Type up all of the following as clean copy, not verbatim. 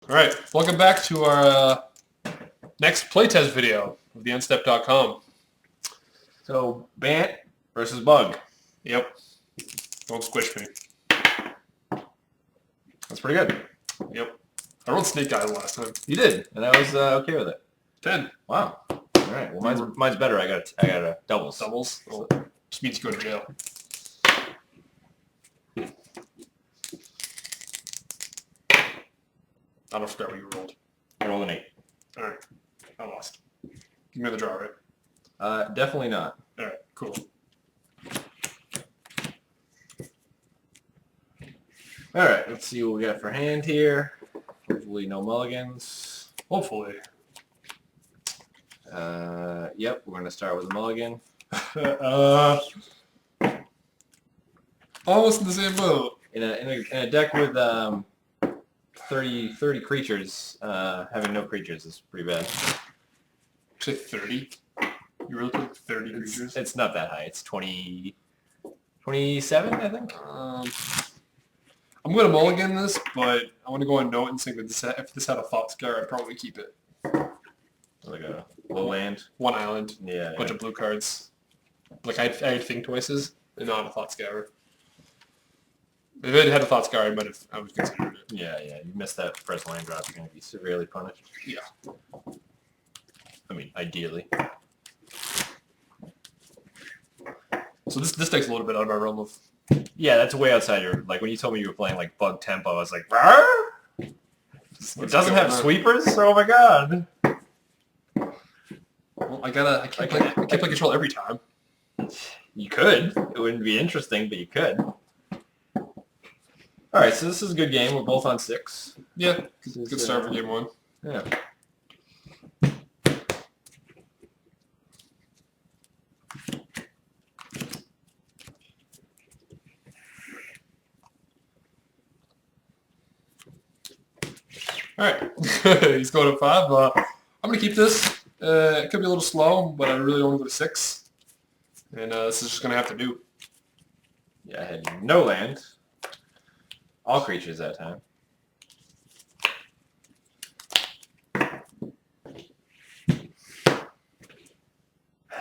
Alright, welcome back to our next playtest video of TheEndStep.com. So, Bant versus Bug. Yep. Don't squish me. That's pretty good. Yep. I rolled Snake Eyes last time. You did, and I was okay with it. 10. Wow. All right. Well, mine's better. I got a doubles. Doubles? Oh, just means you go to jail. I don't forget what you rolled. I rolled an 8. Alright. I lost. Give me the draw, right? Definitely not. Alright, cool. All right. Let's see what we got for hand here. Hopefully no mulligans. Hopefully. Yep. We're gonna start with a mulligan. Almost in the same boat. In a deck with 30 creatures, having no creatures is pretty bad. Say 30? You really put 30 creatures? It's not that high. It's 20, 27, I think. I'm going to mulligan this, but I want to go on note and say that if this had a Thought Scar, I'd probably keep it. Like a low land. One island, Yeah. bunch of blue cards. Like I'd think twices, and not a Thought Scour. If it had a Thought Scour, I would consider it. Yeah. You missed that first land drop, you're going to be severely punished. Yeah. I mean, ideally. So this takes a little bit out of our realm of... Yeah, that's way outside your... Like, when you told me you were playing, like, Bug Tempo, I was like, Rawr! It doesn't have sweepers? Oh my god! Well, I can't play control every time. You could. It wouldn't be interesting, but you could. Alright, so this is a good game. We're both on 6. Yeah, good start for game 1. Yeah. Alright, he's going to 5. I'm going to keep this. It could be a little slow, but I really only go to 6. And this is just going to have to do. Yeah, I had no land. All creatures that time.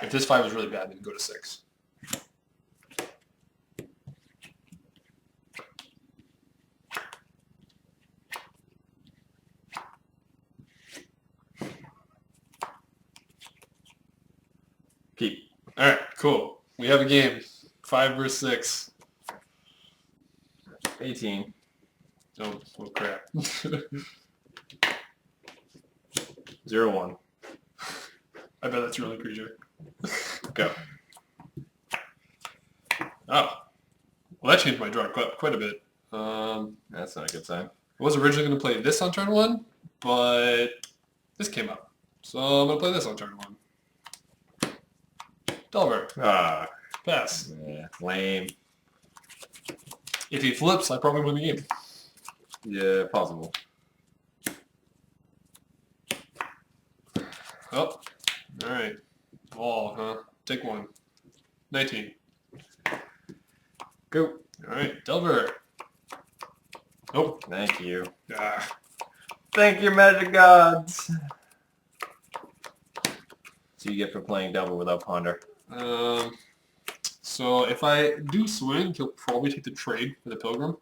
If this 5 is really bad, then go to 6. Keep. Alright, cool. We have a game. 5 versus 6. 18. Oh crap. 0-1. I bet that's your only creature. Go. Oh. Well, that changed my draw quite a bit. That's not a good sign. I was originally going to play this on turn 1, but this came up. So I'm going to play this on turn 1. Delver. Ah. Pass. Yeah, lame. If he flips, I probably win the game. Yeah, possible. Oh. Alright. Oh, huh? Take 1. 19. Go. Alright, Delver. Nope. Thank you. Ah. Thank you, magic gods. So you get for playing double without ponder. So if I do swing, he'll probably take the trade for the Pilgrim,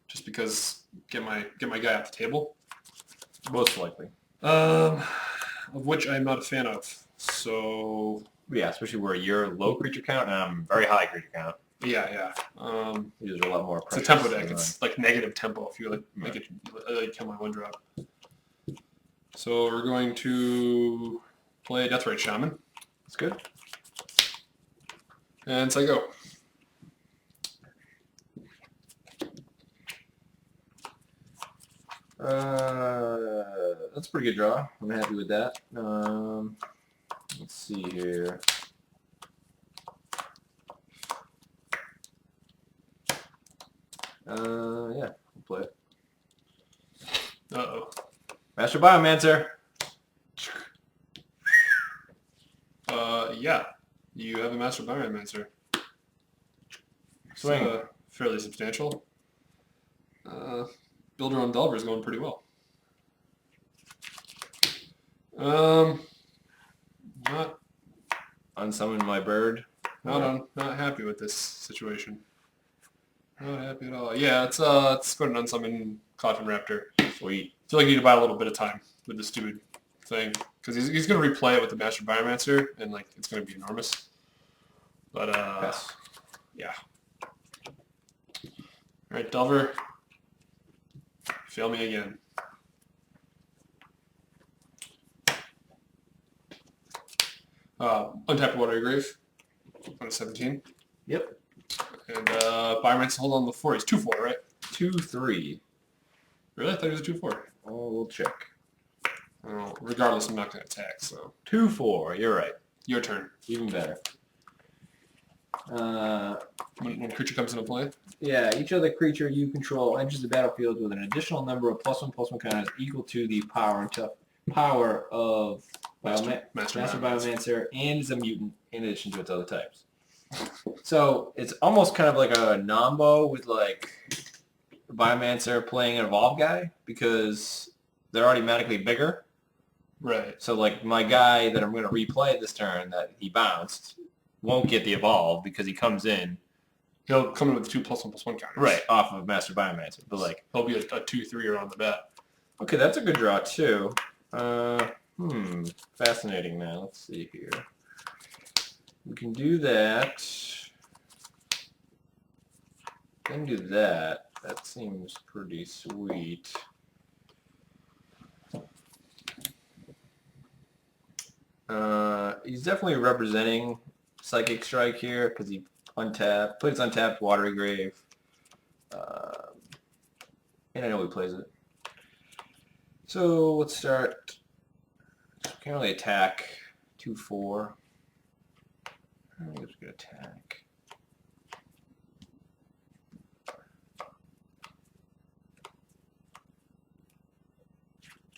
just because get my guy off the table. Most likely. Of which I'm not a fan of. So Yeah, especially where you're low creature count and I'm very high creature count. yeah. These are a lot more It's a precious tempo deck. than It's like negative tempo if you kill my 1-drop. So we're going to play Deathrite Shaman, That's good. and so I go. That's a pretty good draw. I'm happy with that. Let's see here. Yeah, we'll play it. Uh-oh. Master Biomancer. Yeah. You have a Master Biomancer. Swing. Fairly substantial. Builder on Delver is going pretty well. Not Unsummon my bird. not happy with this situation. Not happy at all. Yeah, let's go ahead and unsummon Cloudfin Raptor. Sweet. I feel like you need to buy a little bit of time with this stupid thing because he's gonna replay it with the Master Biomancer and like it's gonna be enormous. But Pass. yeah. All right, Delver. Fail me again. Untap Watery Grave on a 17. Yep. And Biomancer hold on the 4. He's 2/4, right? 2/3. Really? I thought he was a 2/4. Oh, we'll check. Well, regardless, I'm not going to attack, so. 2/4. You're right. Your turn. Even better. When creature comes into play? Yeah, each other creature you control enters the battlefield with an additional number of +1/+1 counters equal to the power of Master Biomancer and is a mutant in addition to its other types. So it's almost kind of like a Nombo with like Biomancer playing an Evolve guy because they're automatically bigger. Right. So like my guy that I'm going to replay this turn that he bounced won't get the Evolve because he comes in. He'll come in with 2 +1/+1 counters. Right, off of Master Biomancer. But like He'll be a 2/3 on the bat. okay, that's a good draw too. Fascinating now. Let's see here. We can do that. Then do that. That seems pretty sweet. He's definitely representing Psychic Strike here because he plays untapped Watery Grave. And I know he plays it. So let's start. Can't really attack 2/4. I think it's a good attack.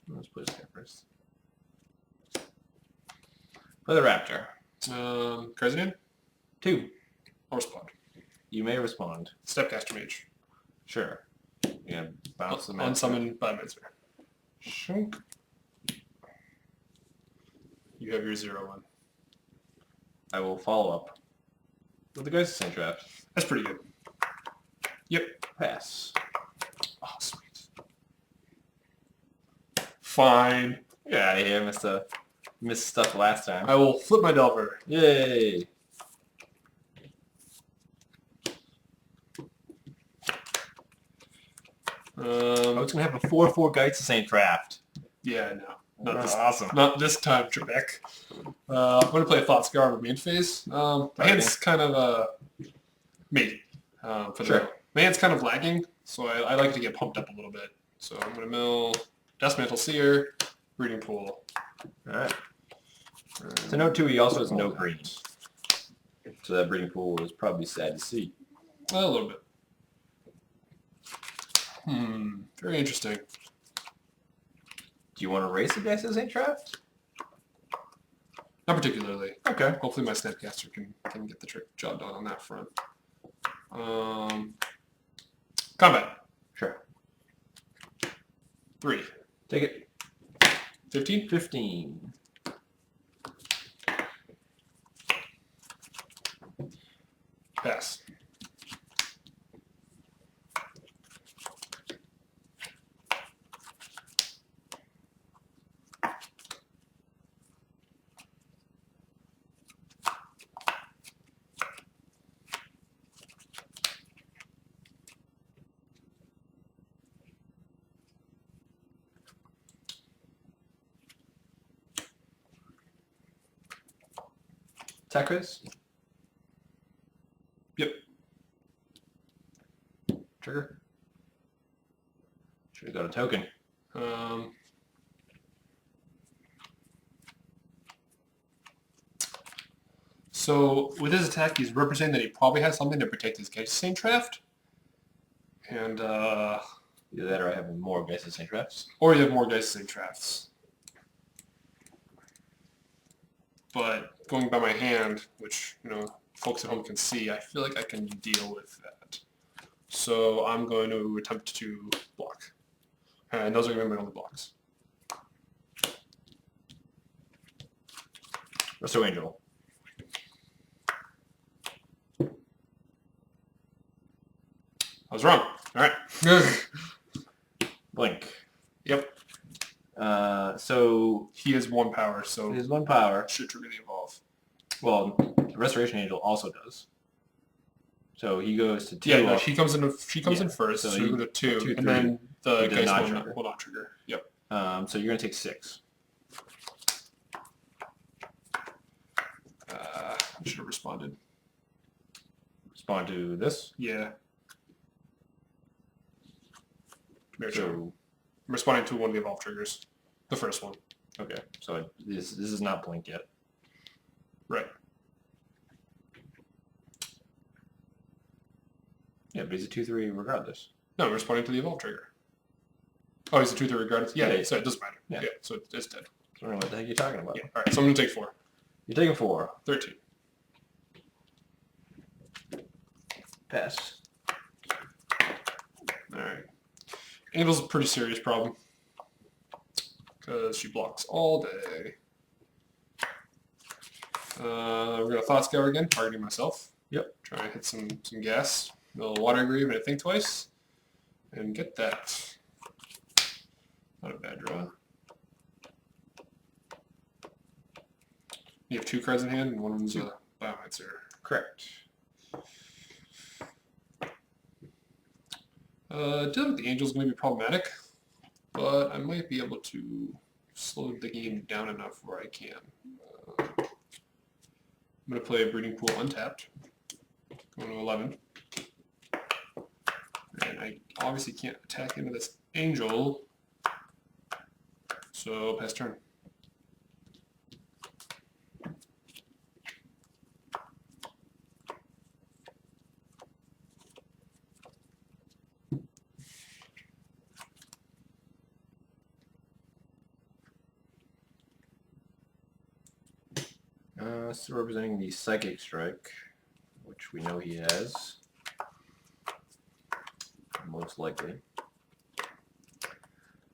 Let's play this guy first. Play the Raptor. Crazy name? 2. I'll respond. You may respond. Stepcaster Mage. Sure. Yeah, bounce the Unsummon Biomancer. Shunk. You have your 0/1. I will follow up with the Ghost Saint Draft. That's pretty good. Yep. Pass. Oh, sweet. Fine. Get out of here, missed stuff last time. I will flip my Delver. Yay! It's gonna have a 4/4 Geist Saint Draft. Yeah, no. Not this, awesome. Not this time, Trebek. I'm going to play Thought Scar with main phase. My hand's kind of me. Sure. My hand's kind of lagging, so I like to get pumped up a little bit. So I'm going to mill Deathmantle Seer, Breeding Pool. Alright. So note 2, he also has no green. So that Breeding Pool is probably sad to see. A little bit. Very interesting. Do you want to race the Geist Saint Draft? Not particularly. Okay. Hopefully my Snapcaster can get the job done on that front. Combat. Sure. 3. Take it. 15? 15. Pass. Techers? Yep. Trigger? Should have got a token. So with his attack, he's representing that he probably has something to protect his Geist Saint Draft. And, Either that or I have more Geist Saint Drafts. or you have more Geist Saint Drafts. But going by my hand, which, folks at home can see, I feel like I can deal with that. So I'm going to attempt to block. And those are going to be my only blocks. Resto Angel. I was wrong. All right. Blink. Yep. So He has 1 power, so it is 1 power. should trigger the evolve. Well, Restoration Angel also does. So he goes to 2. Yeah, no, she comes in. She comes Yeah, in first, so so you- we go to 2, 2, and 3. then the He does Geist not will trigger. will not trigger. Yep. So you're gonna take 6. I should have responded. Respond to this. Yeah. Come here, So I'm responding to one of the evolve triggers. The first one. okay. So this is not blink yet. Right. Yeah, but he's a 2/3 regardless. No, I'm responding to the evolve trigger. Oh, he's a 2/3 regardless. Yeah, Yeah. so it doesn't matter. Yeah. Yeah, so it's dead. I don't know what the heck you're talking about. Yeah. All right, so I'm gonna take 4. You're taking 4. 13. Pass. All right. Angel's a pretty serious problem because she blocks all day. We're gonna Thought Scour again, targeting myself. Yep. Try and hit some gas. A little Water Grieve and I think twice, and get that. Not a bad draw. You have 2 cards in hand, and one of them's a Biomancer. Correct. Dealing with the Angel's going to be problematic, but I might be able to slow the game down enough where I can. I'm going to play Breeding Pool untapped, going to 11. And I obviously can't attack into this Angel, so pass turn. Still representing the Psychic Strike, which we know he has. Most likely.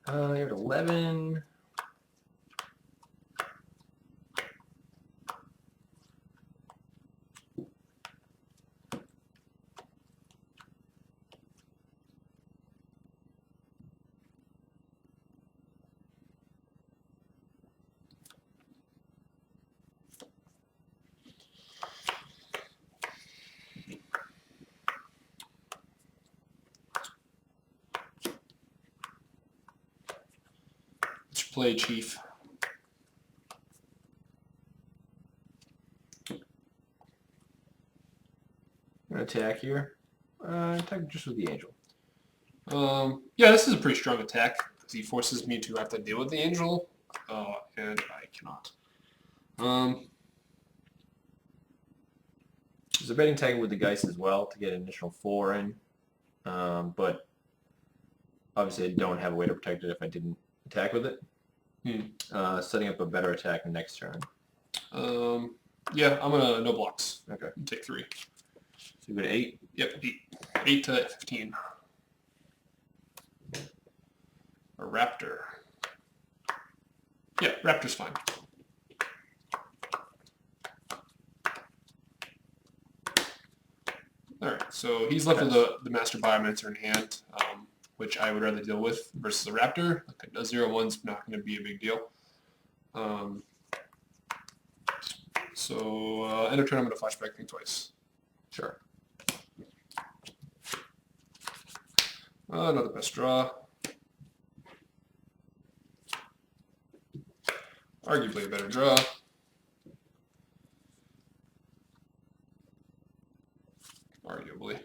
You're at 11. Let's play Chief. Gonna attack here. Attack just with the Angel. Yeah, this is a pretty strong attack because he forces me to have to deal with the Angel, and I cannot. There's a betting tag with the Geist as well to get an additional 4 in, but obviously I don't have a way to protect it if I didn't attack with it. Setting up a better attack next turn. Yeah, I'm gonna no blocks. Okay. Take 3. So you go to 8. Yep, 8. 8 to 15. A Raptor. Yeah, Raptor's fine. Alright, so he's left with the Master Biomancer in hand, which I would rather deal with versus a Raptor. Like a 0/1's not going to be a big deal. So end of turn, I'm going to flashback thing twice. Sure. Not the best draw. Arguably a better draw. Arguably.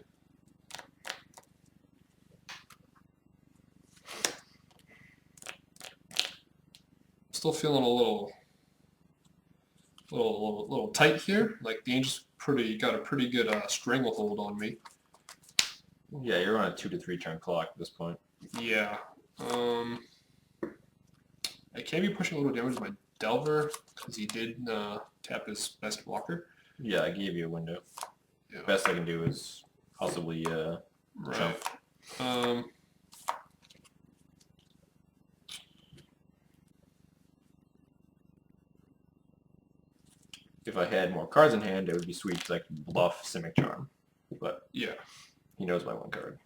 Still feeling a little tight here. Like the Angel's got a pretty good stranglehold on me. Yeah, you're on a 2 to 3 turn clock at this point. Yeah. I can be pushing a little damage with my Delver because he did tap his best blocker. Yeah, I gave you a window. Yeah. Best I can do is possibly Right. jump. if I had more cards in hand, it would be sweet to like bluff Simic Charm. But yeah. he knows my 1 card.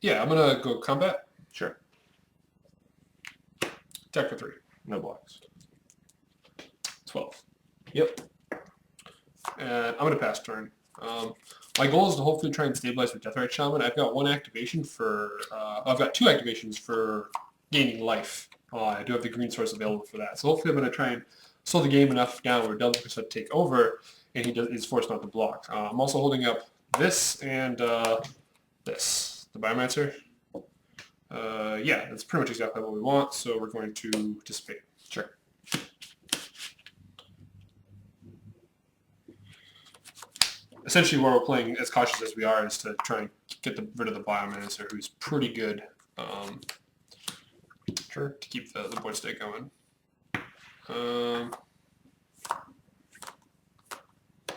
Yeah, I'm gonna go combat. Sure. Attack for 3. No blocks. 12. Yep. And I'm gonna pass turn. My goal is to hopefully try and stabilize with Deathrite Shaman. I've got 1 activation for. I've got 2 activations for gaining life. I do have the green source available for that. So hopefully I'm gonna try and slow the game enough down where Delta can take over, and he's forced not to block. I'm also holding up this and this, the Biomancer. Yeah, that's pretty much exactly what we want. So we're going to dissipate. Sure. Essentially, where we're playing as cautious as we are is to try and get rid of the Biomancer, who's pretty good. Sure. To keep the board state going.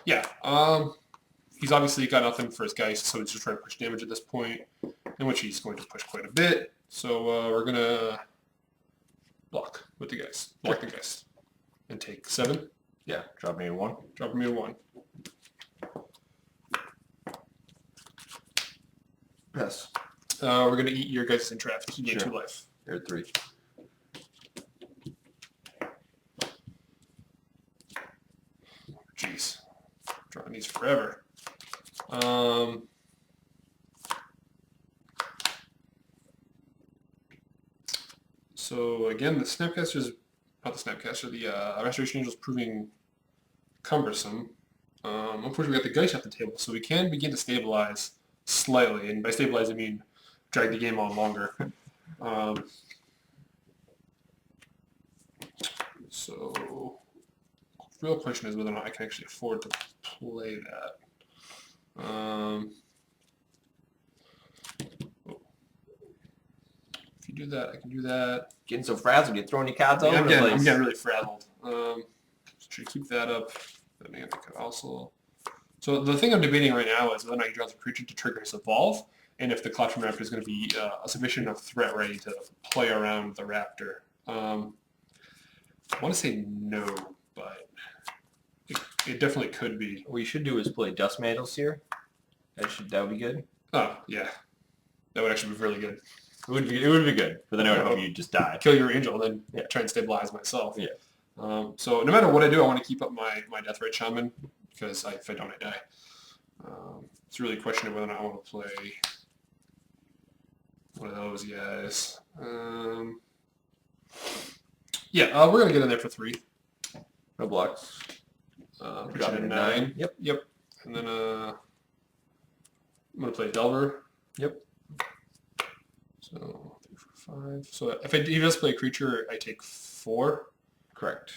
Yeah. He's obviously got nothing for his Geist, so he's just trying to push damage at this point, in which he's going to push quite a bit. So we're gonna block with the Geist. Block the Geist. And take 7. Yeah, drop me a 1. Drop me a 1. Yes. We're going to eat your guys' entrapped. You gain Sure. 2 life. You're at 3. Jeez. Drawing these forever. So again, the Snapcaster's, not the Snapcaster, the Restoration Angel is proving cumbersome. Unfortunately, we got the Geist at the table, so we can begin to stabilize slightly, and by stabilize I mean drag the game on longer. So, the real question is whether or not I can actually afford to play that. If you do that, I can do that. Getting so frazzled, you're throwing your cards all Yeah, over the place. I'm getting really frazzled. Should I keep that up? I mean, I could also. So the thing I'm debating right now is whether or not you draw the creature to trigger his evolve, and if the Collection Raptor is going to be a sufficient enough threat ready to play around the Raptor. I want to say no, but it definitely could be. What you should do is play Dust Mantles here. That would be good. Oh, yeah. That would actually be really good. It would be good, but then I would hope you just die. Kill your angel, and then try and stabilize myself. Yeah. So no matter what I do, I want to keep up my Deathrite Shaman, because if I don't, I die. It's really a question of whether or not I want to play one of those guys. Yeah, we're going to get in there for 3. No blocks. Put you in 9. Yep. And then I'm going to play Delver. Yep. So 3, 4, 5. So if he does play a creature, I take 4. Correct.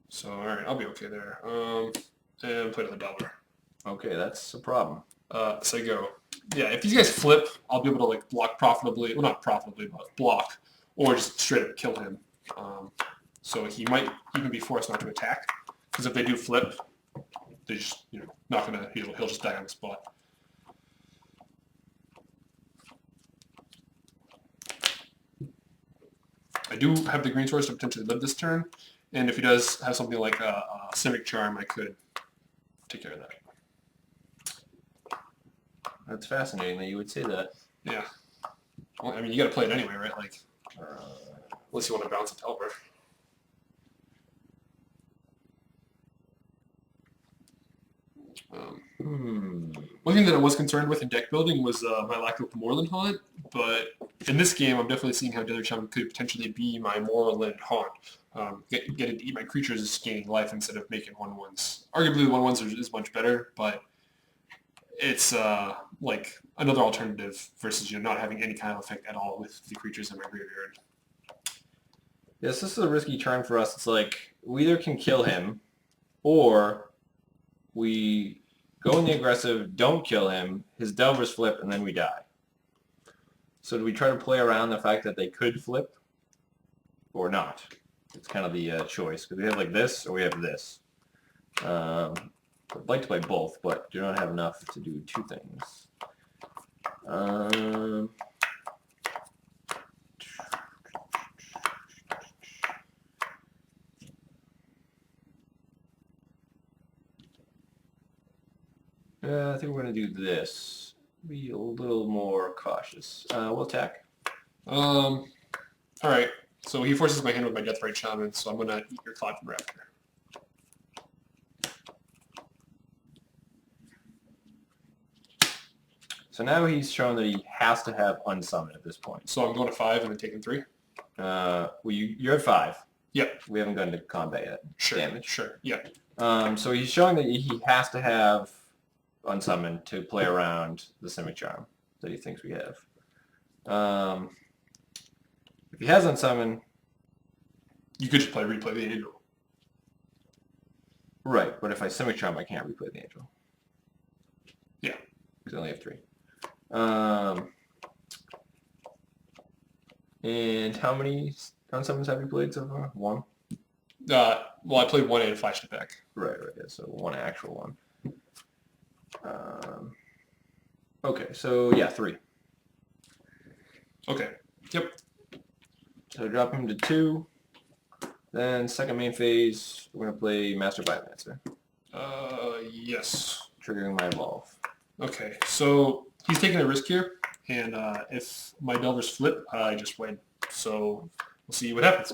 So alright, I'll be okay there. And play another Delver. Okay, that's a problem. So I go. Yeah, if these guys flip, I'll be able to like block profitably. Well, not profitably, but block, or just straight up kill him. So he might even be forced not to attack, because if they do flip, they just not gonna. He'll just die on the spot. I do have the green source to potentially live this turn, and if he does have something like a Simic Charm, I could take care of that. That's fascinating that you would say that. Yeah. Well, I mean, you got to play it anyway, right? Like, unless you want to bounce a Delver. One thing that I was concerned with in deck building was my lack of Moorland Haunt, but in this game, I'm definitely seeing how Deathrite Shaman could potentially be my Moorland Haunt. Get it to eat my creatures, gaining life instead of making 1/1s. Arguably, the 1/1s is much better, but it's like another alternative versus not having any kind of effect at all with the creatures in my graveyard. Yes, this is a risky turn for us. It's like we either can kill him, or we go in the aggressive, don't kill him, his Delvers flip, and then we die. So do we try to play around the fact that they could flip, or not? It's kind of the choice, because we have like this, or we have this. I'd like to play both, but do not have enough to do 2 things. I think we're going to do this. Be a little more cautious. We'll attack. Alright. So he forces my hand with my Deathrite Shaman, so I'm gonna eat your Cloud from Raptor. So now he's shown that he has to have Unsummon at this point. So I'm going to 5 and then taking 3? Well, you're at 5. Yep. We haven't gone to combat yet. Sure. Damage. Sure, yeah. So he's showing that he has to have Unsummon to play around the Simic Charm that he thinks we have. If he has Unsummon... You could just replay the Angel. Right, but if I Simic Charm, I can't replay the Angel. Yeah. Because I only have 3. And how many Unsummons have you played so far? 1? Well, I played 1 and a flashed it back. Right, yeah, so 1 actual one. Okay, so yeah, 3. Okay. Yep. So drop him to 2. Then second main phase, we're gonna play Master Biomancer. Yes. Triggering my evolve. Okay, so he's taking a risk here, and if my Delvers flip, I just win. So we'll see what happens.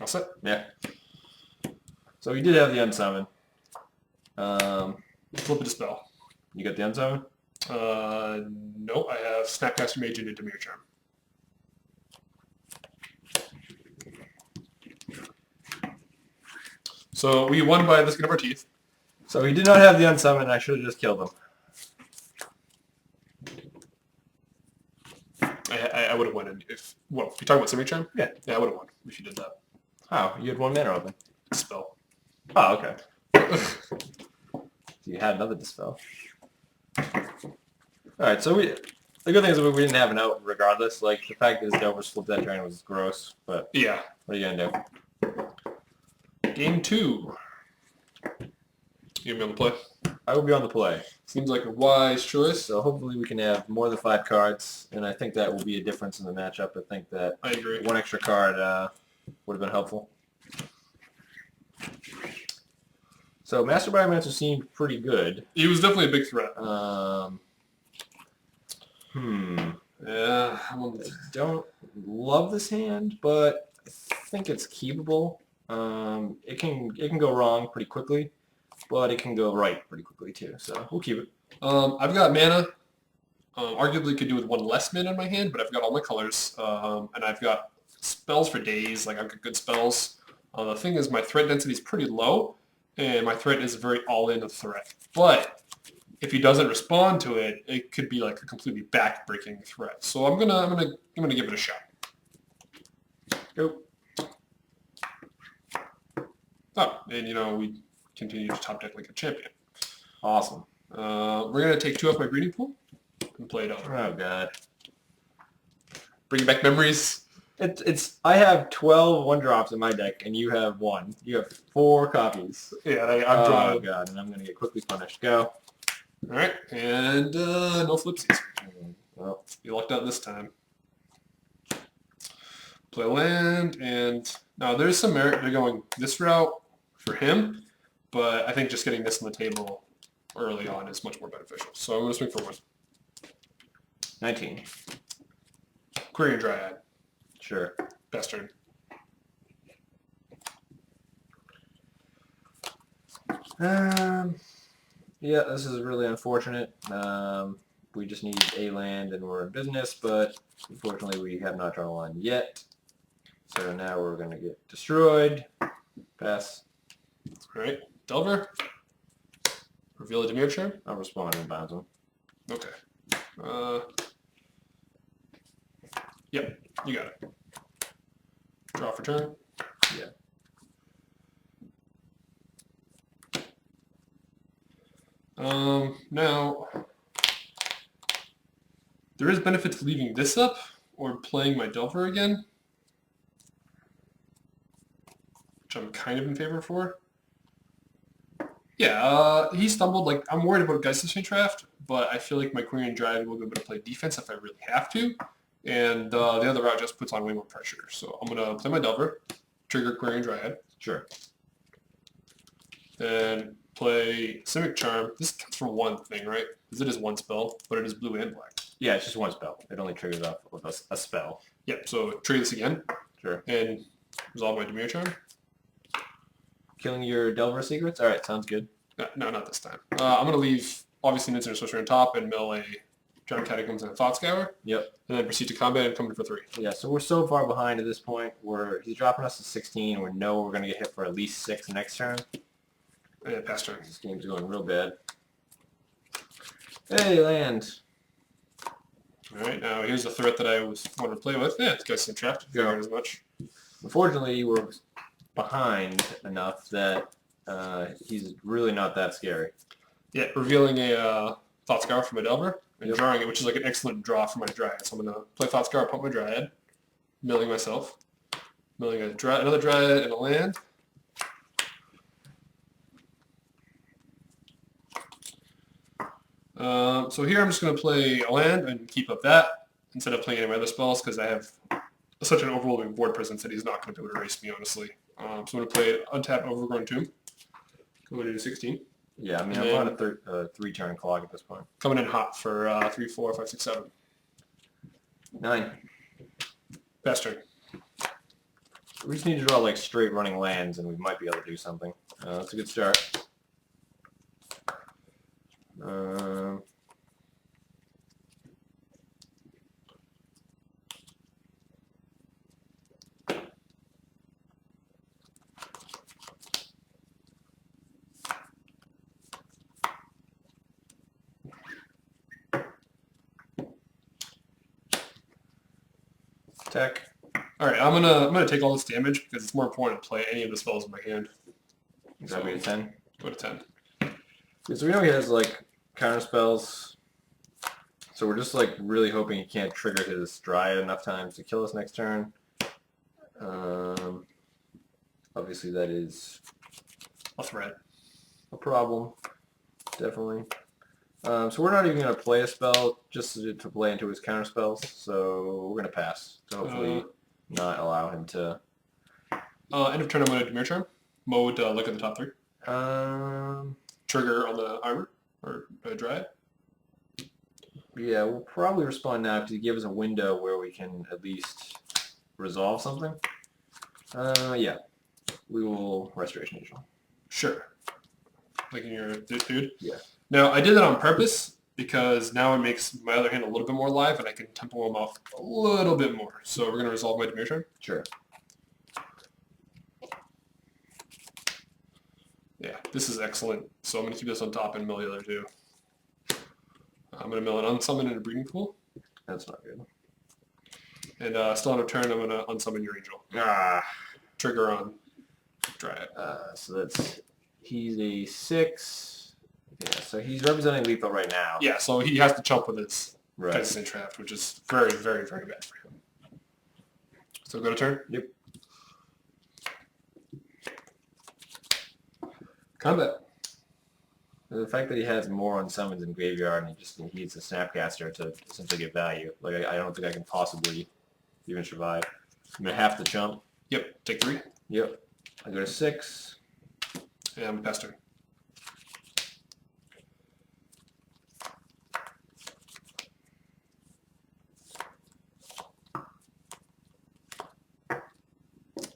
All set? Yeah. So he did have the Unsummon. Flip a Dispel. You got the Unsummon? No, I have Snapcaster Mage and a Demir Charm. So we won by the skin of our teeth. So he did not have the Unsummon. I should have just killed him. I would have won if... Well, you talking about Simic Charm? Yeah. Yeah, I would have won if you did that. Oh, you had 1 mana open. Dispel. Oh, okay. So you had another Dispel. Alright, so the good thing is we didn't have an out regardless. Like, the fact that his Delvers flipped that turn was gross, but Yeah. what are you going to do? Game 2. You gonna be on the play? I will be on the play. Seems like a wise choice. So hopefully we can have more than 5 cards, and I think that will be a difference in the matchup. I think that I agree. 1 extra card would have been helpful. So Master Biomancer seemed pretty good. He was definitely a big threat. Yeah. I don't love this hand, but I think it's keepable. It can go wrong pretty quickly, but it can go right pretty quickly too. So we'll keep it. I've got mana. Arguably could do with 1 less mana in my hand, but I've got all my colors, and I've got spells for days. Like I've got good spells. The thing is, my threat density is pretty low, and my threat is a very all-in threat. But if he doesn't respond to it, it could be like a completely back-breaking threat. So I'm gonna give it a shot. Go. Oh, and we continue to top deck like a champion. Awesome. We're gonna take 2 off my breeding pool and play it out. Oh god. Bringing back memories. I have 12 1-drops in my deck, and you have 1. You have 4 copies. Yeah, I'm drawing. Oh god, and I'm gonna get quickly punished. Go. All right, and no flipsies. Well, You lucked out this time. Play land, and now there's some merit to going this route for him, but I think just getting this on the table early on is much more beneficial. So I'm going to swing for 1. 19. Query and Dryad. Sure. Best turn. Yeah, this is really unfortunate. We just need a land and we're in business, but unfortunately we have not drawn a line yet. So now we're going to get destroyed. Pass. All right, Delver. Reveal a Demir Charm. I'll respond and bounce him. Okay. Yep, you got it. Draw for turn. Yeah. Now, there is benefit to leaving this up or playing my Delver again, which I'm kind of in favor for. Yeah, he stumbled. Like, I'm worried about Geist Draft, but I feel like my Queen and Dryad will be able to play defense if I really have to, and the other route just puts on way more pressure. So I'm going to play my Delver, trigger Queen and Dryad. Sure. And play Simic Charm. This counts for one thing, right? Because it is one spell, but it is blue and black. Yeah, it's just one spell. It only triggers off with a spell. Yep, so trigger this again. Sure. And resolve my Dimir Charm. Killing your Delver Secrets? Alright, sounds good. No, not this time. I'm going to leave, obviously, an instant sorcery on top and mill a Giant Catacombs and a Thought Scour. Yep. And then proceed to combat and come in for 3. Yeah, so we're so far behind at this point. He's dropping us to 16. We know we're going to get hit for at least 6 next turn. Yeah, pass turn. This game's going real bad. Hey, land. Alright, now here's a threat that I wanted to play with. Yeah, this guy's some trapped. Figured as much. Unfortunately, we're behind enough that he's really not that scary. Yeah, revealing a Thought Scour from a Delver and drawing it, which is like an excellent draw for my Dryad. So I'm going to play Thought Scour, pump my Dryad, milling myself, milling another Dryad and a land. So here I'm just going to play a land and keep up that instead of playing any of my other spells because I have such an overwhelming board presence that he's not going to be able to erase me, honestly. So I'm going to play Untapped Overgrown Tomb, going into 16. Yeah, I mean, I'm on a 3-turn clock at this point. Coming in hot for 3, 4, 5, 6, 7. 9. Pass turn. We just need to draw like straight running lands and we might be able to do something. That's a good start. Tech. All right, I'm gonna take all this damage because it's more important to play any of the spells in my hand. Is that be a 10? Go to 10. Yeah, so we know he has like counter spells. So we're just like really hoping he can't trigger his Dryad enough times to kill us next turn. Obviously that is A threat. a problem. Definitely. So we're not even going to play a spell just to play into his counter spells. So we're going to pass to hopefully not allow him to. End of turn, I'm going to Dimir Charm. Mode, look at the top 3. Trigger on the armor or Dryad. Yeah, we'll probably respond now because he gave us a window where we can at least resolve something. Yeah, we will Restoration Angel. Sure. Like in your dude? Yeah. Now, I did that on purpose because now it makes my other hand a little bit more live and I can tempo him off a little bit more. So we're going to resolve my Dimir Charm. Sure. Yeah, this is excellent. So I'm going to keep this on top and mill the other 2. I'm going to mill an Unsummon in a Breeding Pool. That's not good. And still on a turn, I'm going to unsummon your Angel. Trigger on Dryad. So that's, he's a 6. Yeah, so he's representing lethal right now. Yeah, so he has to chump with his Right. Pegasus Entrapped, which is very, very, very bad for him. So go to turn? Yep. Combat. The fact that he has more unsummons in graveyard and he just needs a Snapcaster to essentially get value. Like, I don't think I can possibly even survive. I'm going to have to jump. Yep, take 3. Yep. I go to 6. And I'm pass turn.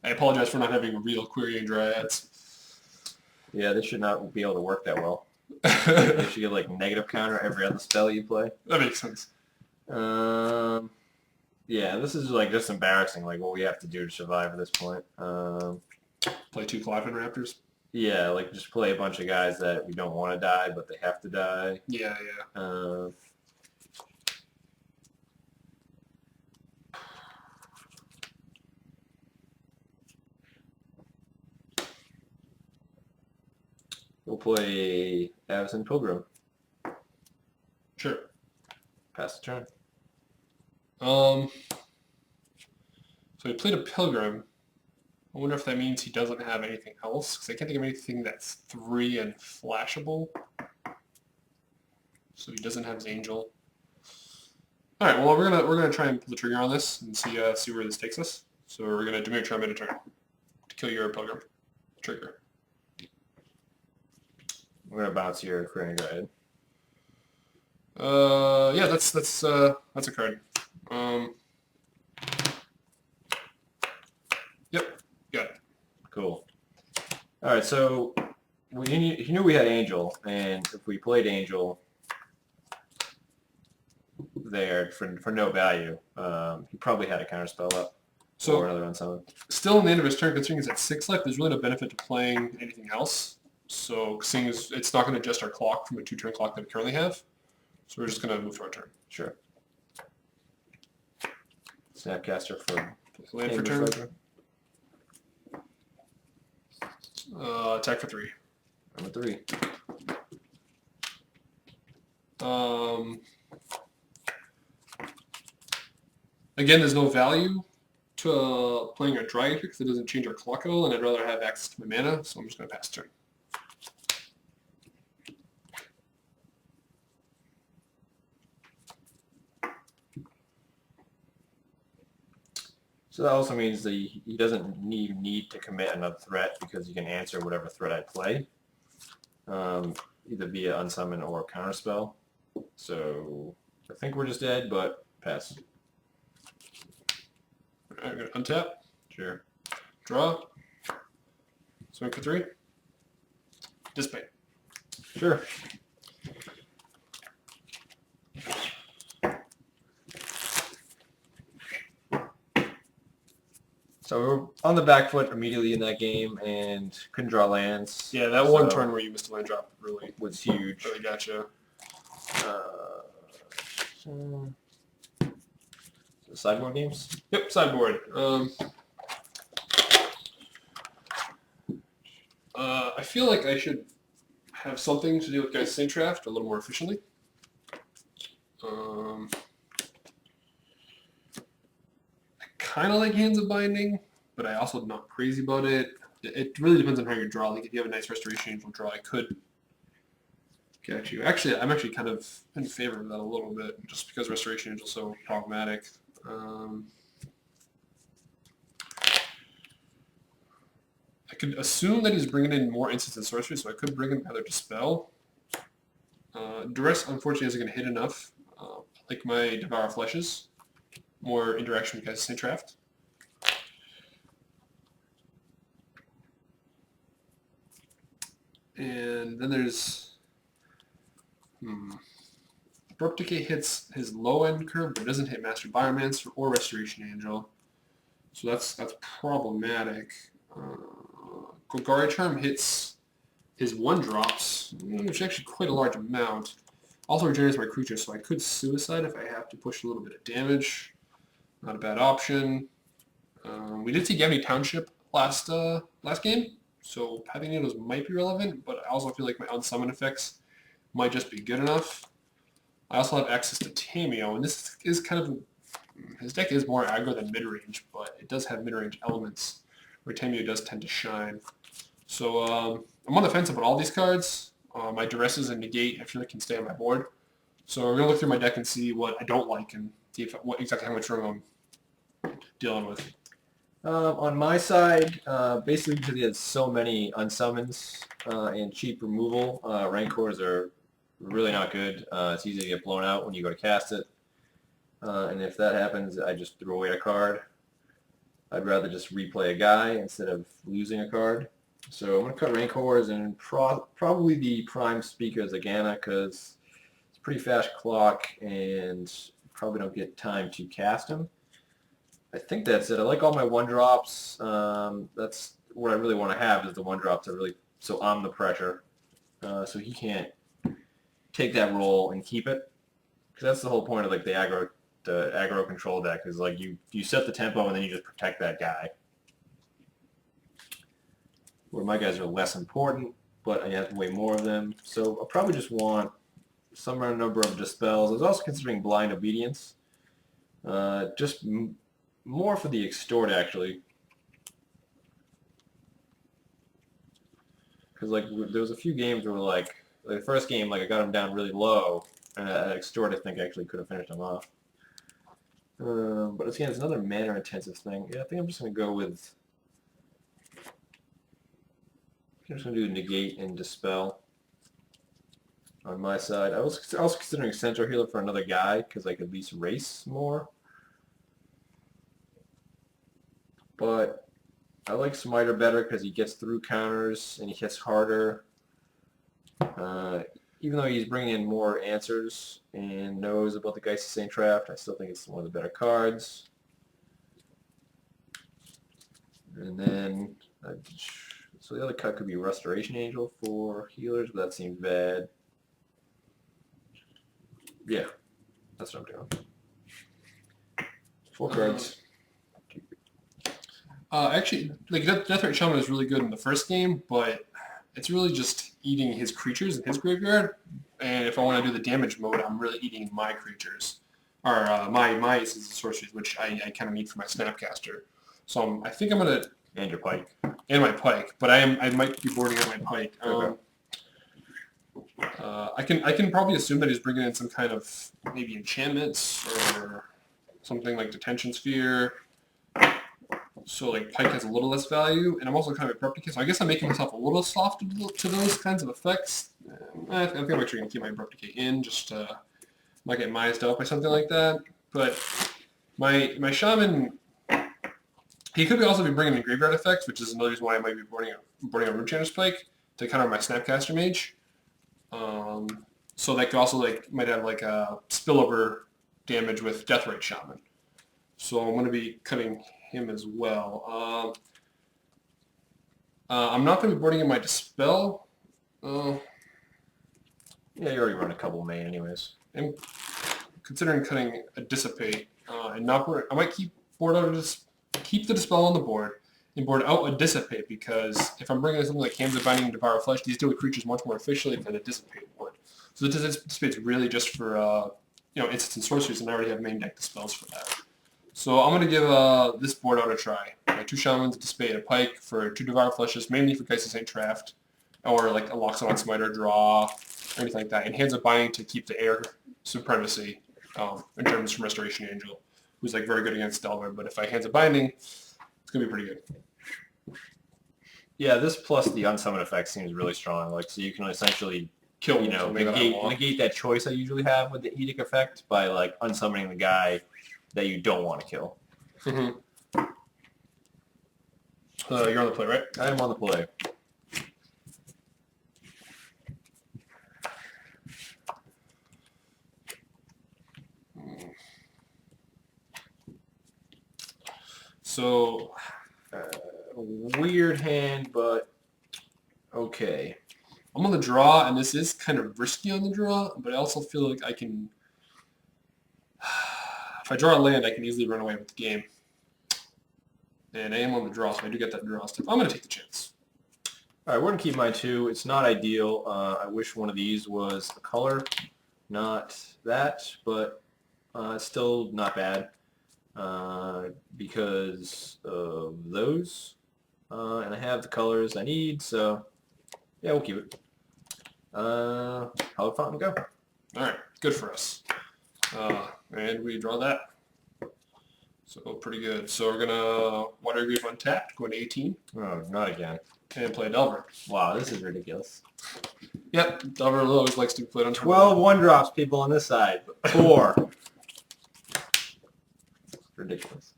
I apologize for not having real querying Dryads. Yeah, this should not be able to work that well. They should get like negative counter every other spell you play. That makes sense. Yeah, this is like just embarrassing, like what we have to do to survive at this point. Play 2 Cloudfin Raptors. Yeah, like just play a bunch of guys that we don't want to die, but they have to die. Yeah. We'll play Avacyn Pilgrim. Sure. Pass the turn. So he played a Pilgrim. I wonder if that means he doesn't have anything else, because I can't think of anything that's 3 and flashable. So he doesn't have his Angel. All right. Well, we're gonna try and pull the trigger on this and see where this takes us. So we're gonna Dimir Charm in a turn to kill your Pilgrim. Trigger. I'm gonna bounce your Crane Guide. Yeah, that's a card. Yep, got it. Cool. All right, so he knew we had Angel, and if we played Angel there for no value, he probably had a counterspell up So or another unsummon. still in the end of his turn, considering he's at 6 life, there's really no benefit to playing anything else. So seeing as it's not going to adjust our clock from a 2-turn clock that we currently have, so we're just going to move to our turn. Sure. Snapcaster for Land for turn. Attack for 3. Number 3. Again, there's no value to playing our Dragon because it doesn't change our clock at all, and I'd rather have access to my mana, so I'm just going to pass turn. So that also means that he doesn't need to commit another threat because he can answer whatever threat I play, either via unsummon or counterspell. So I think we're just dead, but pass. Alright, I'm going to untap. Sure. Draw. Swing for 3. Dissipate. Sure. So we were on the back foot immediately in that game and couldn't draw lands. Yeah, that one turn where you missed a land drop really was huge. Really gotcha. So sideboard games? Yep, sideboard. I feel like I should have something to do with Guy's Saint Draft a little more efficiently. I kind of like Hands of Binding, but I also not crazy about it. It really depends on how you draw. Like if you have a nice Restoration Angel draw, I could get you. Actually, I'm actually kind of in favor of that a little bit, just because Restoration Angel is so problematic. I could assume that he's bringing in more instants and sorcery, so I could bring in either Dispel. Duress, unfortunately, isn't going to hit enough. Like my Devour Fleshes. More interaction with Guy's Saint Draft. And then there's... Abrupt Decay hits his low-end curve, but it doesn't hit Master Biomancer or Restoration Angel. So that's problematic. Golgari Charm hits his 1-drops, which is actually quite a large amount. Also regenerates my creature, so I could Suicide if I have to push a little bit of damage. Not a bad option. We did see Gavny Township last game, so Pathing Needles might be relevant, but I also feel like my unsummon effects might just be good enough. I also have access to Tameo, and this is kind of... His deck is more aggro than mid-range, but it does have mid-range elements, where Tameo does tend to shine. So I'm on the fence about all these cards. My Duresses and Negate I feel like can stay on my board. So we're going to look through my deck and see what I don't like and see exactly how much room I'm dealing with. On my side, basically because he has so many unsummons and cheap removal, Rancors are really not good. It's easy to get blown out when you go to cast it. And if that happens, I just throw away a card. I'd rather just replay a guy instead of losing a card. So I'm going to cut Rancors and probably the Prime Speaker Zagana because it's a pretty fast clock and probably don't get time to cast him. I think that's it. I like all my 1-drops. That's what I really want to have is the 1-drops. So I'm the pressure. So he can't take that role and keep it. Because that's the whole point of like the aggro control deck is like you set the tempo and then you just protect that guy. Where my guys are less important, but I have way more of them. So I'll probably just want some number of Dispels. I was also considering Blind Obedience. Just more for the Extort, actually. Because like there was a few games where like the first game, like I got him down really low, and Extort I think actually could have finished him off. But again, it's another mana intensive thing. Yeah, I think I'm just going to go with... I'm just going to do Negate and Dispel. on my side. I was also considering Centaur Healer for another guy because I could at least race more. But I like Smiter better because he gets through counters and he hits harder. Even though he's bringing in more answers and knows about the Geist of Saint Traft, I still think it's one of the better cards. And then, so the other cut could be Restoration Angel for healers, but that seems bad. Yeah, that's what I'm doing. 4 cards. Actually, like Deathrite Shaman is really good in the first game, but it's really just eating his creatures in his graveyard. And if I want to do the damage mode, I'm really eating my creatures, or my aces and sorceries, which I kind of need for my Snapcaster. So I think I'm gonna And your Pike. and my Pike, but I might be boarding out my Pike. Okay. I can probably assume that he's bringing in some kind of maybe enchantments or something like Detention Sphere. So like Pike has a little less value, and I'm also kind of a Replicate, so I guess I'm making myself a little soft to those kinds of effects. I think I'm actually going to keep my Replicate in, just might get mised out by something like that. But my Shaman, he could also be bringing in graveyard effects, which is another reason why I might be boarding a Runechanter's Pike to counter my Snapcaster Mage. So that could also might have like a spillover damage with Deathrite Shaman. So I'm going to be cutting him as well. I'm not going to be boarding in my Dispel. Yeah, you already run a couple main anyways. I'm considering cutting a Dissipate and not board. I might keep the Dispel on the board and board out a Dissipate, because if I'm bringing in something like Hands of Binding and Devour Flesh, these deal with creatures much more efficiently than a Dissipate would. So the Dissipate's really just for instants and sorceries, and I already have main deck Dispels for that. So I'm going to give this board out a try. 2 Shamans, a Dissipate, a Pike for 2 Devour Fleshes, mainly for Geist of Saint Traft, or like a Loxodon Smiter draw, or anything like that. And Hands of Binding to keep the air supremacy in terms from Restoration Angel, who's like very good against Delver. But if I Hands of Binding, it's going to be pretty good. Yeah, this plus the unsummon effect seems really strong. Like, so you can essentially Kill negate that choice I usually have with the Edict effect by like unsummoning the guy that you don't want to kill. Mm-hmm. You're on the play, right? I am on the play. So, weird hand, but okay. I'm on the draw, and this is kind of risky on the draw, but I also feel like I can... If I draw a land, I can easily run away with the game. And I am on the draw, so I do get that draw step. I'm going to take the chance. All right, we're going to keep mine too. It's not ideal. I wish one of these was a color, not that, but it's still not bad because of those. And I have the colors I need, so yeah, we'll keep it. Hallowed Fountain, go. All right, good for us. And we draw that. So pretty good. So we're gonna Water Grave untapped, going to 18. Oh, not again. And play Delver. Wow, this is ridiculous. Yep, Delver always likes to be played on 12 1-drops, people on this side. 4. Ridiculous.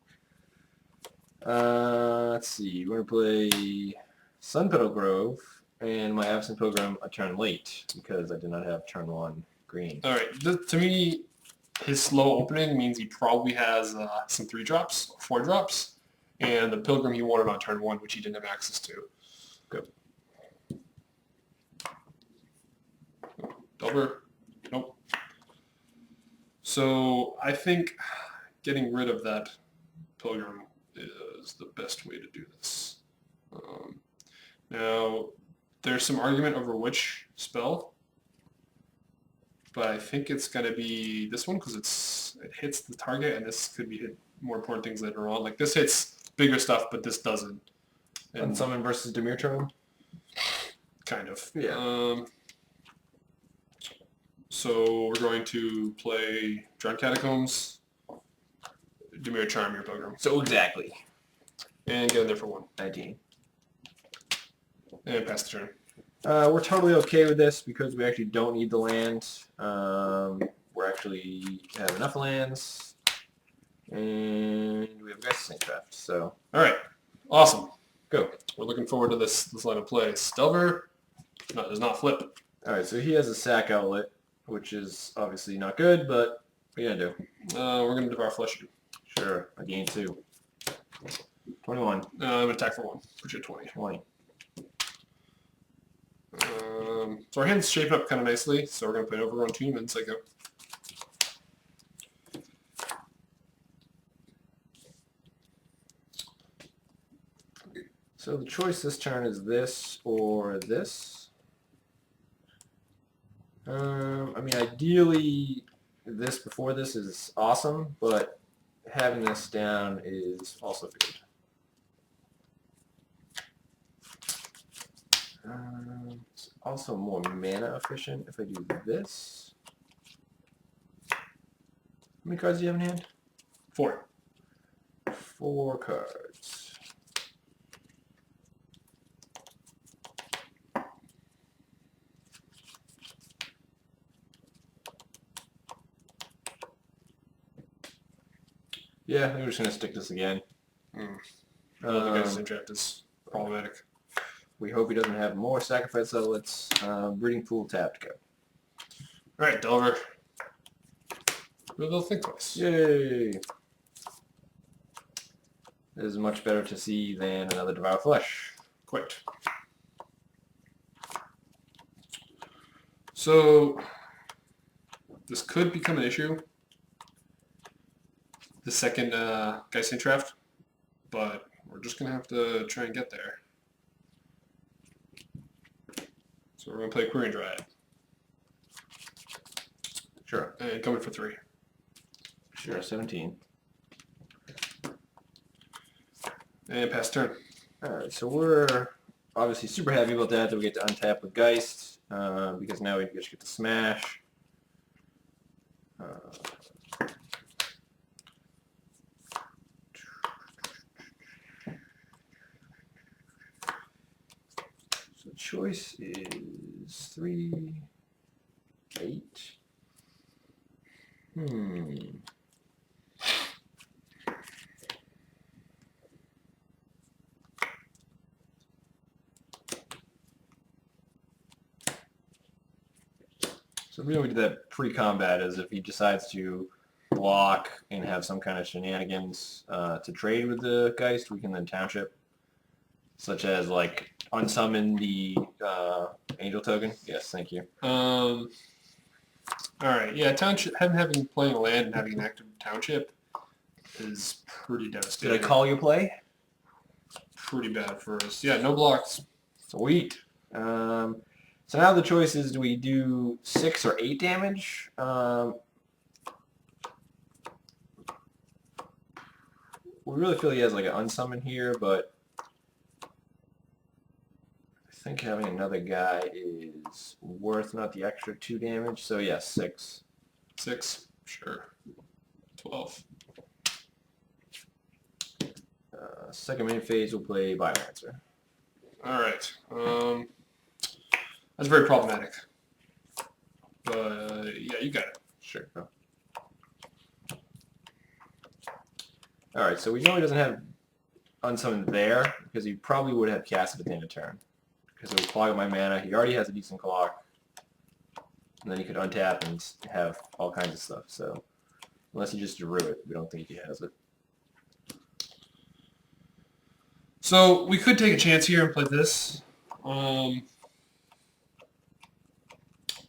Let's see. We're going to play Sunpetal Grove and my Absent Pilgrim a turn late because I did not have turn 1 green. All right, to me, his slow opening means he probably has some 3-drops, 4-drops, and the Pilgrim he wanted on turn 1, which he didn't have access to. Good. Delver. Nope. So I think getting rid of that Pilgrim is the best way to do this. Now, there's some argument over which spell, but I think it's going to be this one because it hits the target, and this could be hit more important things later on. Like this hits bigger stuff, but this doesn't. And Unsummon versus Dimir Charm? Kind of. Yeah. So we're going to play Drowned Catacombs, Dimir Charm your Pilgrim. So exactly. And get in there for 1. 19. And pass the turn. We're totally okay with this because we actually don't need the land. We actually have enough lands, and we have Geist Saintcraft. So, All right, awesome. go. We're looking forward to this line of play. Stelver does not flip. All right, so he has a sack outlet, which is obviously not good, but what are you gonna do? We're gonna devour flesh you. Sure, I gain 2. 21. I'm gonna attack for 1. Put you at 20. 20. So our hand's shaping up kind of nicely. So we're gonna play an Overgrown Tomb and Psycho. So the choice this turn is this or this. I mean, ideally, this before this is awesome, but having this down is also good. It's also more mana efficient if I do this. How many cards do you have in hand? 4. 4 cards. Yeah, I think we're just going to stick this again. I don't think Geist Saintcraft is problematic. We hope he doesn't have more sacrifice outlets. Breeding pool tapped, go. Alright, Delver. They'll think twice. Yay! This is much better to see than another Devour Flesh. Quite. So, this could become an issue. The second Geist Saintcraft, but we're just going to have to try and get there. So we're going to play Querying Dryad. Sure. And coming for 3. Sure, 17. And pass turn. Alright, so we're obviously super happy about that we get to untap with Geist, because now we just get to smash. So choice is 3, 8. So the reason we did that pre-combat is if he decides to block and have some kind of shenanigans to trade with the Geist, we can then township, such as like unsummon the angel token. Yes, thank you. Alright, yeah, township, having playing a land and having an active township is pretty devastating. Did I call your play? Pretty bad for us. Yeah, no blocks. Sweet. So now the choice is, do we do 6 or 8 damage? We really feel he has like an unsummon here, but I think having another guy is worth not the extra 2 damage. So yeah, 6. 6, sure. 12. Second main phase, we'll play Biomancer. Alright. That's very problematic. But yeah, you got it. Sure. Oh. Alright, so we know he doesn't have unsummon there, because he probably would have cast it at the end of turn. Because it would clog up my mana. He already has a decent clock. And then he could untap and have all kinds of stuff. So, unless he just drew it, we don't think he has it. So we could take a chance here and play this.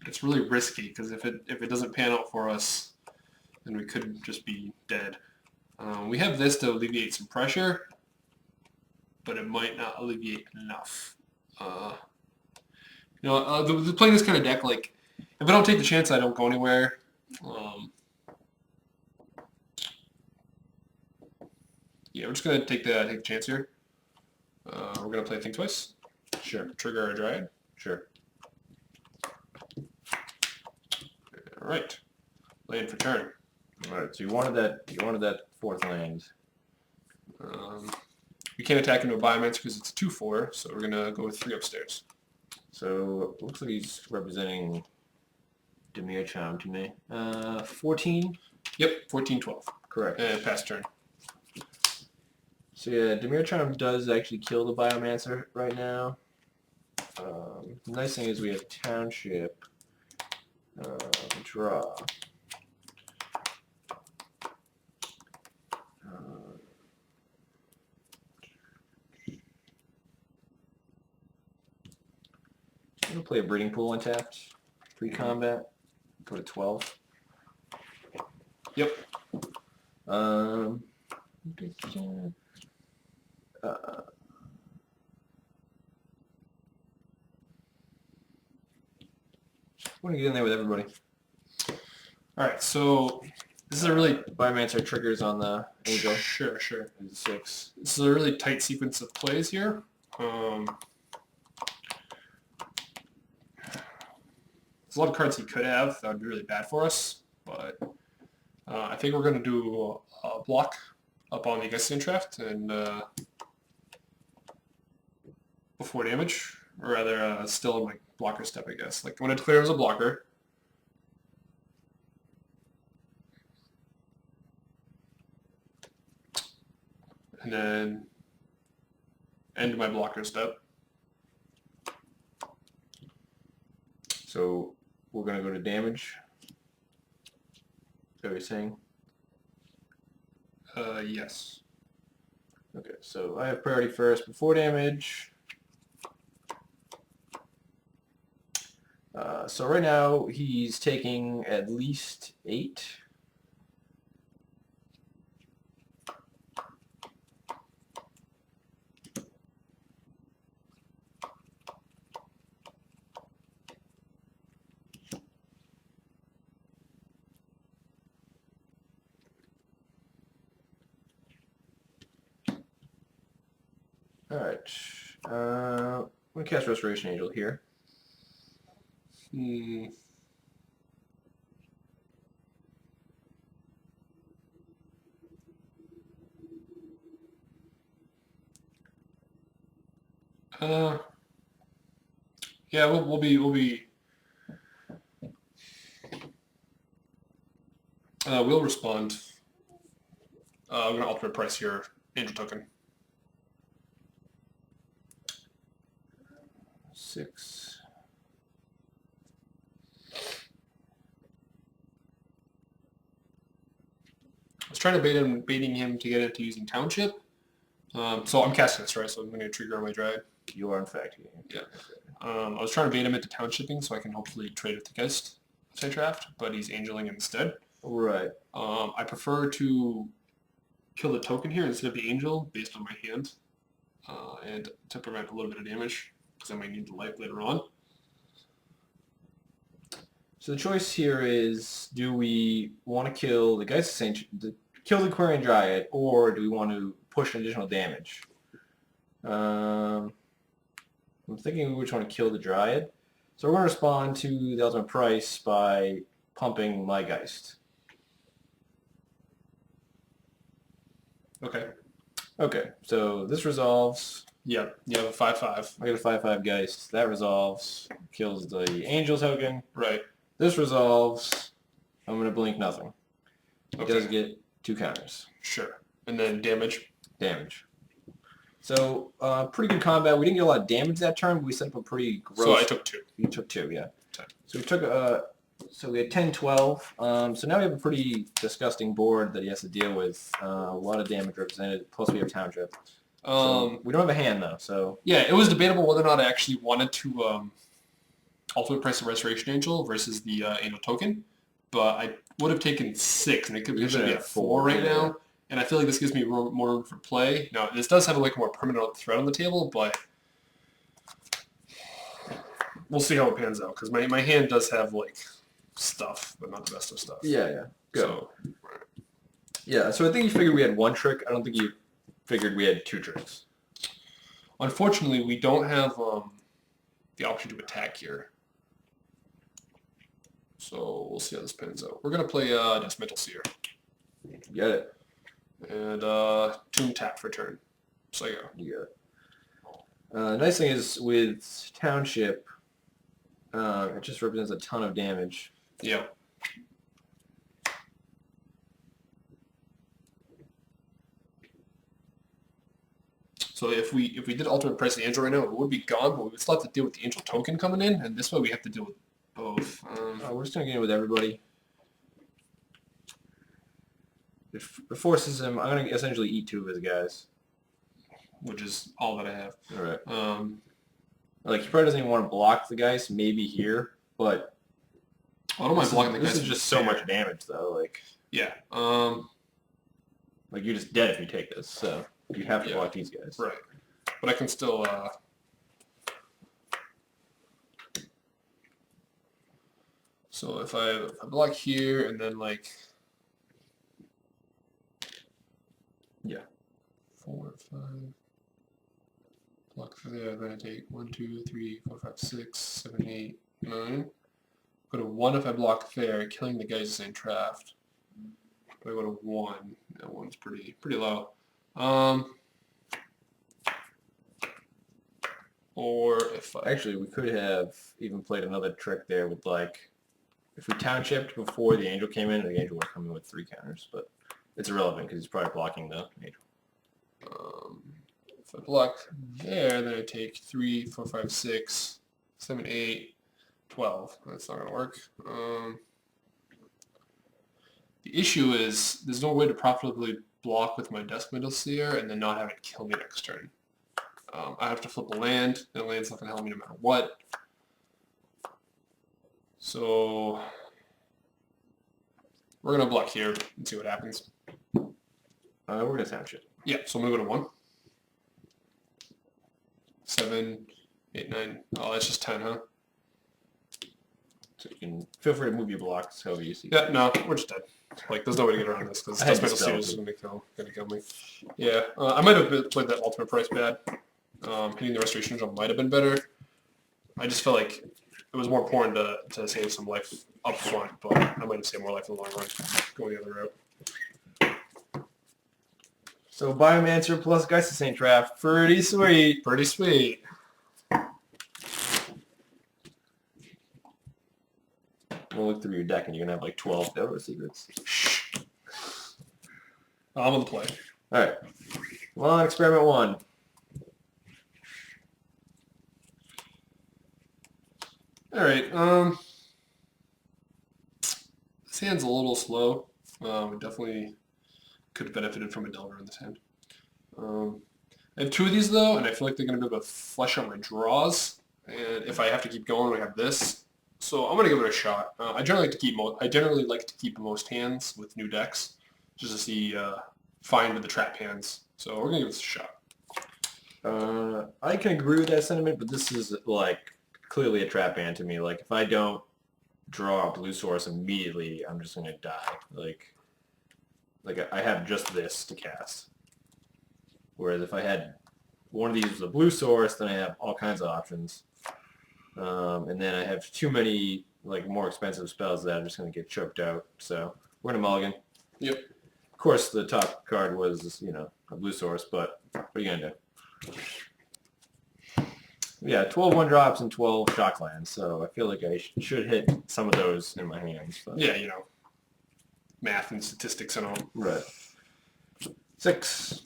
It's really risky because if it doesn't pan out for us, then we could just be dead. We have this to alleviate some pressure, but it might not alleviate enough. Playing this kind of deck, like if I don't take the chance, I don't go anywhere. Yeah, we're just gonna take the chance here. We're gonna play Think Twice. Sure. Trigger our Dryad. Sure. All right. Land for turn. Alright, so you wanted that 4th land. We can't attack into a Biomancer because it's a 2/4, so we're gonna go with 3 upstairs. So it looks like he's representing Demir Charm to me. 14? Yep, 14-12. Correct. And pass turn. So yeah, Demir Charm does actually kill the Biomancer right now. The nice thing is we have Township. Draw. I'm going to play a Breeding Pool untapped. Pre-combat. Go to 12. Yep. Uh, want to get in there with everybody. Alright, so this is a really... Biomancer triggers on the Angel. Sure. 6. This is a really tight sequence of plays here. There's a lot of cards he could have that would be really bad for us, but I think we're going to do a block up on the Gustin Draft and before damage, or rather still in my blocker step, I guess. Like I'm going to declare him as a blocker. And then end my blocker step. So we're going to go to damage. Is that what you're saying? Yes. Okay, so I have priority first before damage. So right now he's taking at least 8. Alright. I'm going to cast Restoration Angel here. Yeah, we'll be we'll respond. I'm gonna alternate price your angel token. 6. I was trying to baiting him to get into using Township. So I'm casting this, right? So I'm going to trigger on my Dryad. You are in fact. Yeah. I was trying to bait him into Townshipping so I can hopefully trade with the Geist draft, but he's angeling instead. Right. I prefer to kill the token here instead of the angel based on my hand, and to prevent a little bit of damage because I might need the life later on. So the choice here is: do we want to kill the Geist kill the Aquarian Dryad, or do we want to push an additional damage? I'm thinking we just want to kill the Dryad. So we're going to respond to the ultimate price by pumping my Geist. Okay. Okay, so this resolves. Yeah, you have a 5/5. I get a 5/5 Geist. That resolves. Kills the Angel token. Right. This resolves. I'm going to blink nothing. It Okay. does get 2 counters. Sure. And then damage. Damage. So, pretty good combat. We didn't get a lot of damage that turn, but we set up a pretty gross... So I took 2. You took 2, yeah. 10. So we took, so we had 10, 12. So now we have a pretty disgusting board that he has to deal with. A lot of damage represented, plus we have Township. So we don't have a hand, though, so... Yeah, it was debatable whether or not I actually wanted to ultimate price the Restoration Angel versus the Angel token, but I would have taken 6, and it could potentially be at 4 right now. And I feel like this gives me more room for play. Now, this does have like a more permanent threat on the table, but we'll see how it pans out. Because my hand does have like stuff, but not the best of stuff. Yeah. Good. So, yeah, so I think you figured we had 1 trick. I don't think you figured we had 2 tricks. unfortunately, we don't have the option to attack here. So we'll see how this pans out. We're going to play Deathmental Seer. Get it. And Tomb Tap for turn. So yeah. You got it. Nice thing is with Township, It just represents a ton of damage. Yeah. So if we did alternate price the angel right now, it would be gone, but we would still have to deal with the angel token coming in, and this way we have to deal with both. We're just gonna get in with everybody. It forces him. I'm gonna essentially eat 2 of his guys, which is all that I have. All right. Like he probably doesn't even want to block the guys. Maybe here, but I don't mind blocking the guys. This is just so much damage, though. Like yeah. Like you're just dead if you take this. So you have to block these guys. Right. But I can still. So if I block here and then like. Yeah. 4, 5. Block there, then I take 1, 2, 3, 4, 5, 6, 7, 8, 9. Go to 1 if I block there, killing the guys is entrapped. If I go to 1, that one's pretty low. Or if I... Actually, we could have even played another trick there with like, if we townshipped before the angel came in, the angel would come in with 3 counters, but it's irrelevant because he's probably blocking the angel. If I block there, then I take 3, 4, 5, 6, 7, 8, 12. That's not going to work. The issue is there's no way to profitably block with my Desk Middle Seer and then not have it kill me next turn. I have to flip a land, and the land's not going to help me no matter what. So we're going to block here and see what happens. We're going to township. Yeah, so I'm going to go to 1. 7, 8, 9. Oh, that's just 10, huh? So you can feel free to move your blocks however you see. Yeah, no, we're just dead. Like, there's no way to get around this because Death Metal Seer is going to kill me. Yeah, I might have played that ultimate price bad. Hitting the Restoration Jump might have been better. I just felt like it was more important to save some life up front, but I might have saved more life in the long run going the other route. So Biomancer plus Geist Saint Draft, pretty sweet. Pretty sweet. We'll look through your deck and you're going to have like 12 Delver Secrets. I'm on the play. Alright. Well, on Experiment 1. Alright, this hand's a little slow. We definitely could have benefited from a Delver in this hand. I have 2 of these though, and I feel like they're going to be able to flush out my draws. And if I have to keep going, I have this. So I'm going to give it a shot. I generally like to keep most hands with new decks, just to see find with the trap hands. So we're going to give this a shot. I can agree with that sentiment, but this is like clearly a trap hand to me. Like if I don't draw a blue source immediately, I'm just going to die. Like I have just this to cast. Whereas if I had one of these with a blue source, then I have all kinds of options. And then I have too many like more expensive spells that I'm just going to get choked out. So we're going to mulligan. Yep. Of course, the top card was, you know, a blue source, but what are you going to do? Yeah, 12 1-drops and 12 shock lands, so I feel like I should hit some of those in my hands. But. Yeah, you know, math and statistics and all. Right. 6.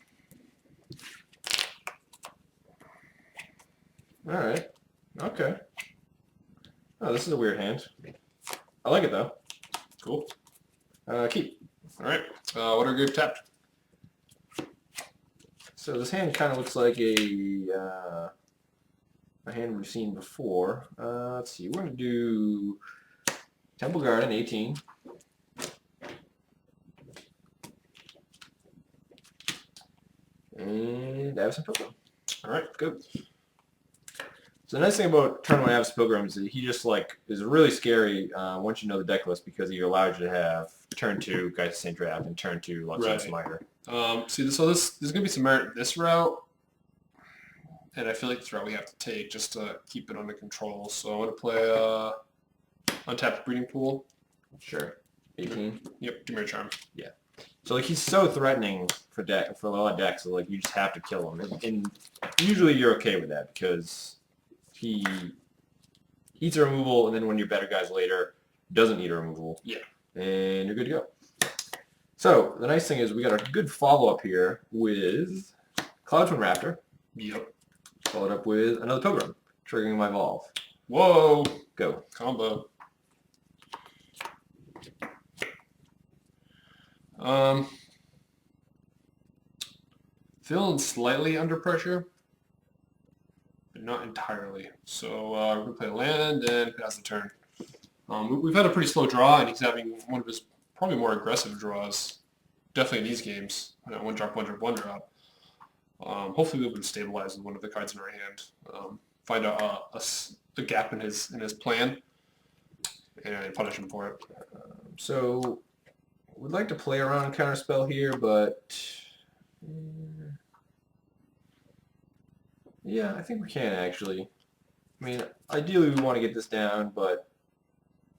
Alright. Okay. Oh, this is a weird hand. I like it, though. Cool. Keep. Alright. What are grave tapped? So this hand kind of looks like a hand we've seen before. Let's see. We're going to do Temple Garden, 18. And Avacyn Pilgrim. Alright, good. So the nice thing about turn 1 Avacyn Pilgrim is that he just like is really scary once you know the deck list because he allows you to have turn 2 Geist Saint Draft and turn 2 Luxon Smiter. See, so there's going to be some merit in this route, and I feel like this route we have to take just to keep it under control. So I'm going to play Untapped Breeding Pool. Sure. 18. Yep, give me a charm. Yeah. So like he's so threatening for a lot of decks, so like you just have to kill him, and usually you're okay with that because he eats a removal, and then when your better guys later doesn't eat a removal. Yeah. And you're good to go. So the nice thing is we got a good follow-up here with Cloud Twin Raptor. Yep. Followed up with another Pilgrim, triggering my Evolve. Whoa. Go. Combo. Feeling slightly under pressure, but not entirely. So we're going to play a land and pass the turn. We've had a pretty slow draw, and he's having one of his probably more aggressive draws, definitely in these games. One drop, one drop, one drop. Hopefully we'll be able to stabilize with one of the cards in our hand. Find a gap in his plan, and punish him for it. So we'd like to play around Counterspell here, but yeah, I think we can actually. I mean, ideally we want to get this down, but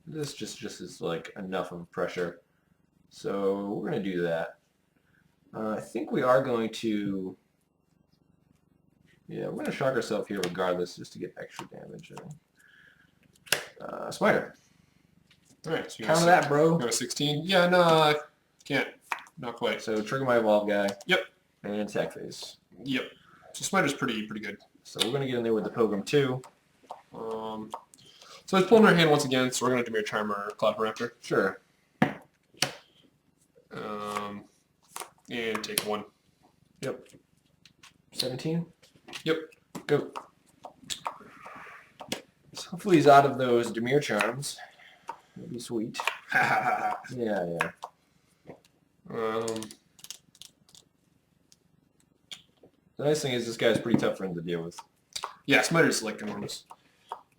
this just is like enough of pressure. So we're going to do that. I think we are going to, yeah, we're going to shock ourselves here regardless, just to get extra damage. Smiter. All right, so Counter that, bro. You got a 16? Yeah, no, I can't. Not quite. So trigger my Evolve guy. Yep. And attack phase. Yep. So Smiter's pretty good. So we're going to get in there with the Pilgrim too. So he's pulling our hand once again, so we're going to Dimir Charm our Cloud Raptor. Sure. And take one. Yep. 17? Yep. Go. So hopefully he's out of those Dimir Charms. That'd be sweet. Yeah. The nice thing is this guy's pretty tough for him to deal with. Yeah, Smiter's like enormous.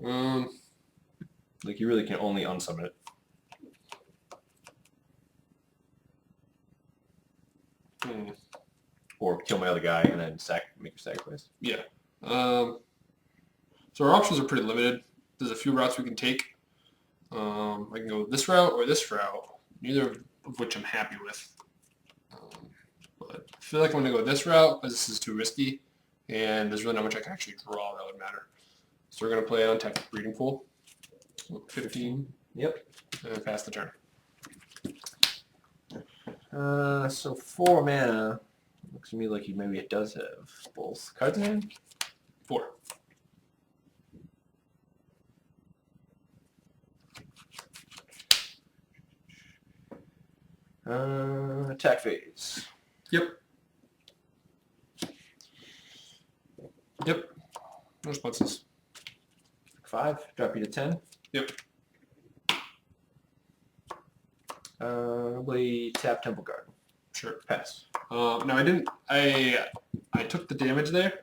Like you really can only unsummon it. Or kill my other guy and then make your sacrifice. Yeah. So our options are pretty limited. There's a few routes we can take. I can go this route or this route, neither of which I'm happy with. But I feel like I'm going to go this route because this is too risky, and there's really not much I can actually draw that would matter. So we're going to play untapped Breeding Pool. 15. Yep. And pass the turn. So 4 mana. Looks to me like he maybe does have both cards in hand. 4. Attack phase. Yep. No responses. 5. Drop you to 10. Yep. Probably tap Temple Guard. Sure. Pass. No, I didn't. I took the damage there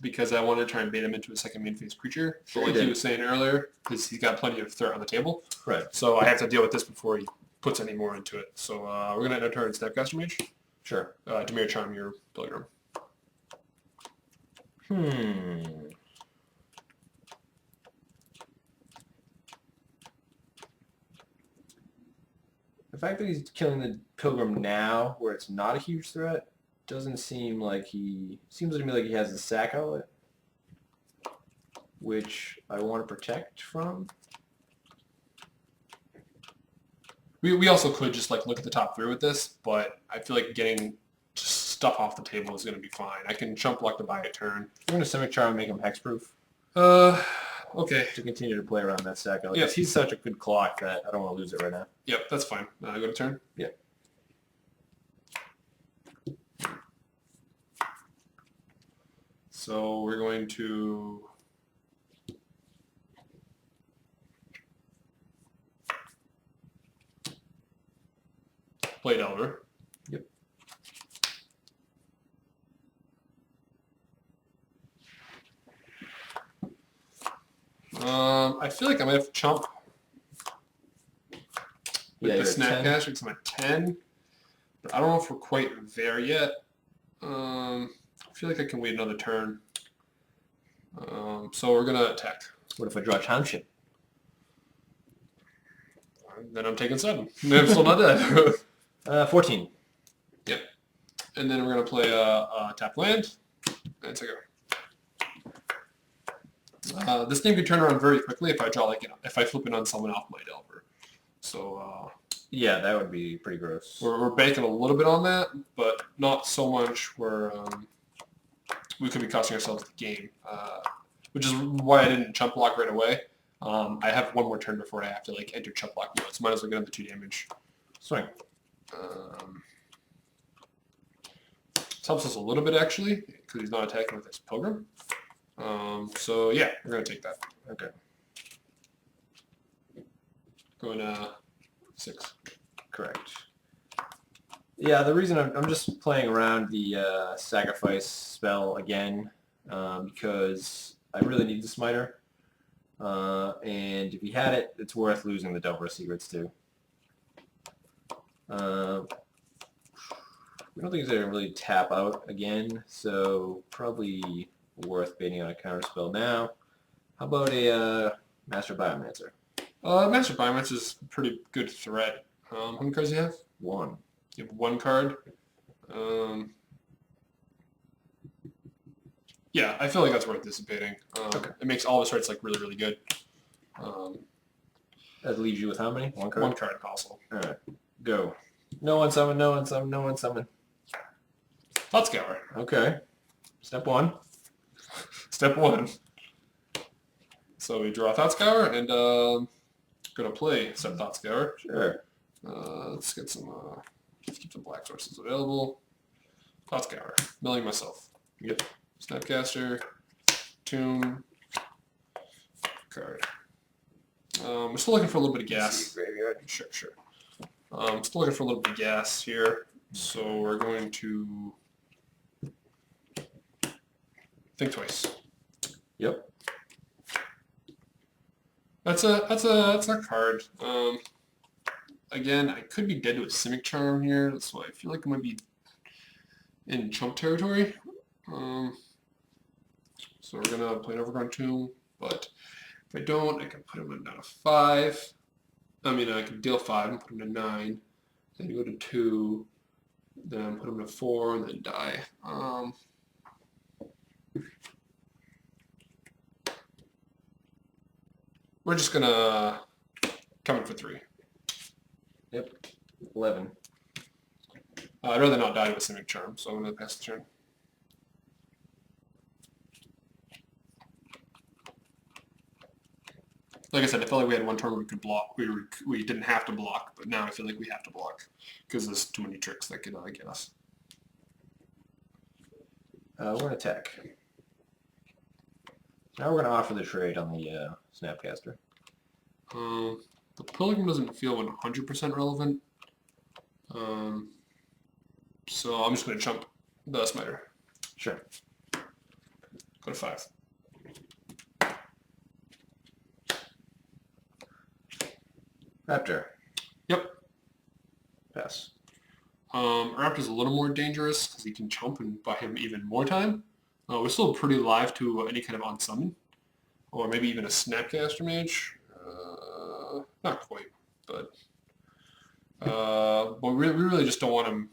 because I wanted to try and bait him into a second main phase creature. So like he was saying earlier, because he's got plenty of threat on the table. Right. So I have to deal with this before he puts any more into it. So we're going to end our turn Stepcaster Mage. Sure. Dimir Charm your Pilgrim. The fact that he's killing the Pilgrim now, where it's not a huge threat, doesn't seem like he... Seems to me like he has the sack outlet, which I want to protect from. We also could just like look at the top 3 with this, but I feel like getting stuff off the table is going to be fine. I can chump block to buy a turn. I'm going to Simic Charm and make him hexproof. Okay. To continue to play around that sack outlet. Yeah. He's such a good clock that I don't want to lose it right now. Yep, that's fine. Go to turn? Yep. So we're going to play Delver. Yep. I feel like I might have to chump with the Snapcaster because I'm at 10. But I don't know if we're quite there yet. I feel like I can wait another turn. So we're going to attack. What if I draw Township? Then I'm taking 7. I'm still not dead. 14. Yep. And then we're going to play tap land. And take a This game can turn around very quickly if I draw if I flip it on someone off my Delver. So yeah, that would be pretty gross. we're banking a little bit on that, but not so much where we could be costing ourselves the game. Which is why I didn't chump block right away. I have one more turn before I have to enter chump block mode, so might as well get on the 2 damage. Swing. This helps us a little bit actually, because he's not attacking with his Pilgrim. So yeah, we're gonna take that. Okay. Going 6. Correct. Yeah, the reason I'm just playing around the sacrifice spell again because I really need the Smiter. And if he had it, it's worth losing the Delver Secrets too. We don't think he's going to really tap out again, so probably worth baiting on a counter spell now. How about a Master Biomancer? Master Biomancer is a pretty good threat. How many cards do you have? 1. You have 1 card. Yeah, I feel like that's worth dissipating. Okay. It makes all the cards really, really good. That leaves you with how many? 1 card? 1 card also. Alright, go. No one summon, no one summon, no one summon. Thought Scour. Okay. Step 1. Step 1. So we draw Thought Scour and gonna play some Thought Scour. Sure. Let's get some. Let's keep some black sources available. Thought Scour. Milling myself. Yep. Snapcaster. Tomb. Card. We're still looking for a little bit of gas. Graveyard. Sure. Still looking for a little bit of gas here. So we're going to think twice. Yep. That's a card. Again, I could be dead to a Simic Charm here. That's why I feel like I might be in chump territory. So we're gonna play an Overgrown Tomb, but if I don't, I can put him down to 5. I mean, I can deal 5 and put him to 9. Then go to 2. Then put him to 4 and then die. We're just gonna come in for 3. Yep. 11. I'd rather not die to a Simic Charm, so I'm gonna pass the turn. Like I said, I felt like we had one turn where we could block. We didn't have to block, but now I feel like we have to block because there's too many tricks that could get us. We're going to attack. Now we're going to offer the trade on the Snapcaster. The Pilgrim doesn't feel 100% relevant, so I'm just going to chump the Smiter. Sure. Go to 5. Raptor. Yep. Pass. Raptor's a little more dangerous because he can chump and buy him even more time. We're still pretty live to any kind of unsummon, or maybe even a Snapcaster Mage. Not quite, but we really just don't want him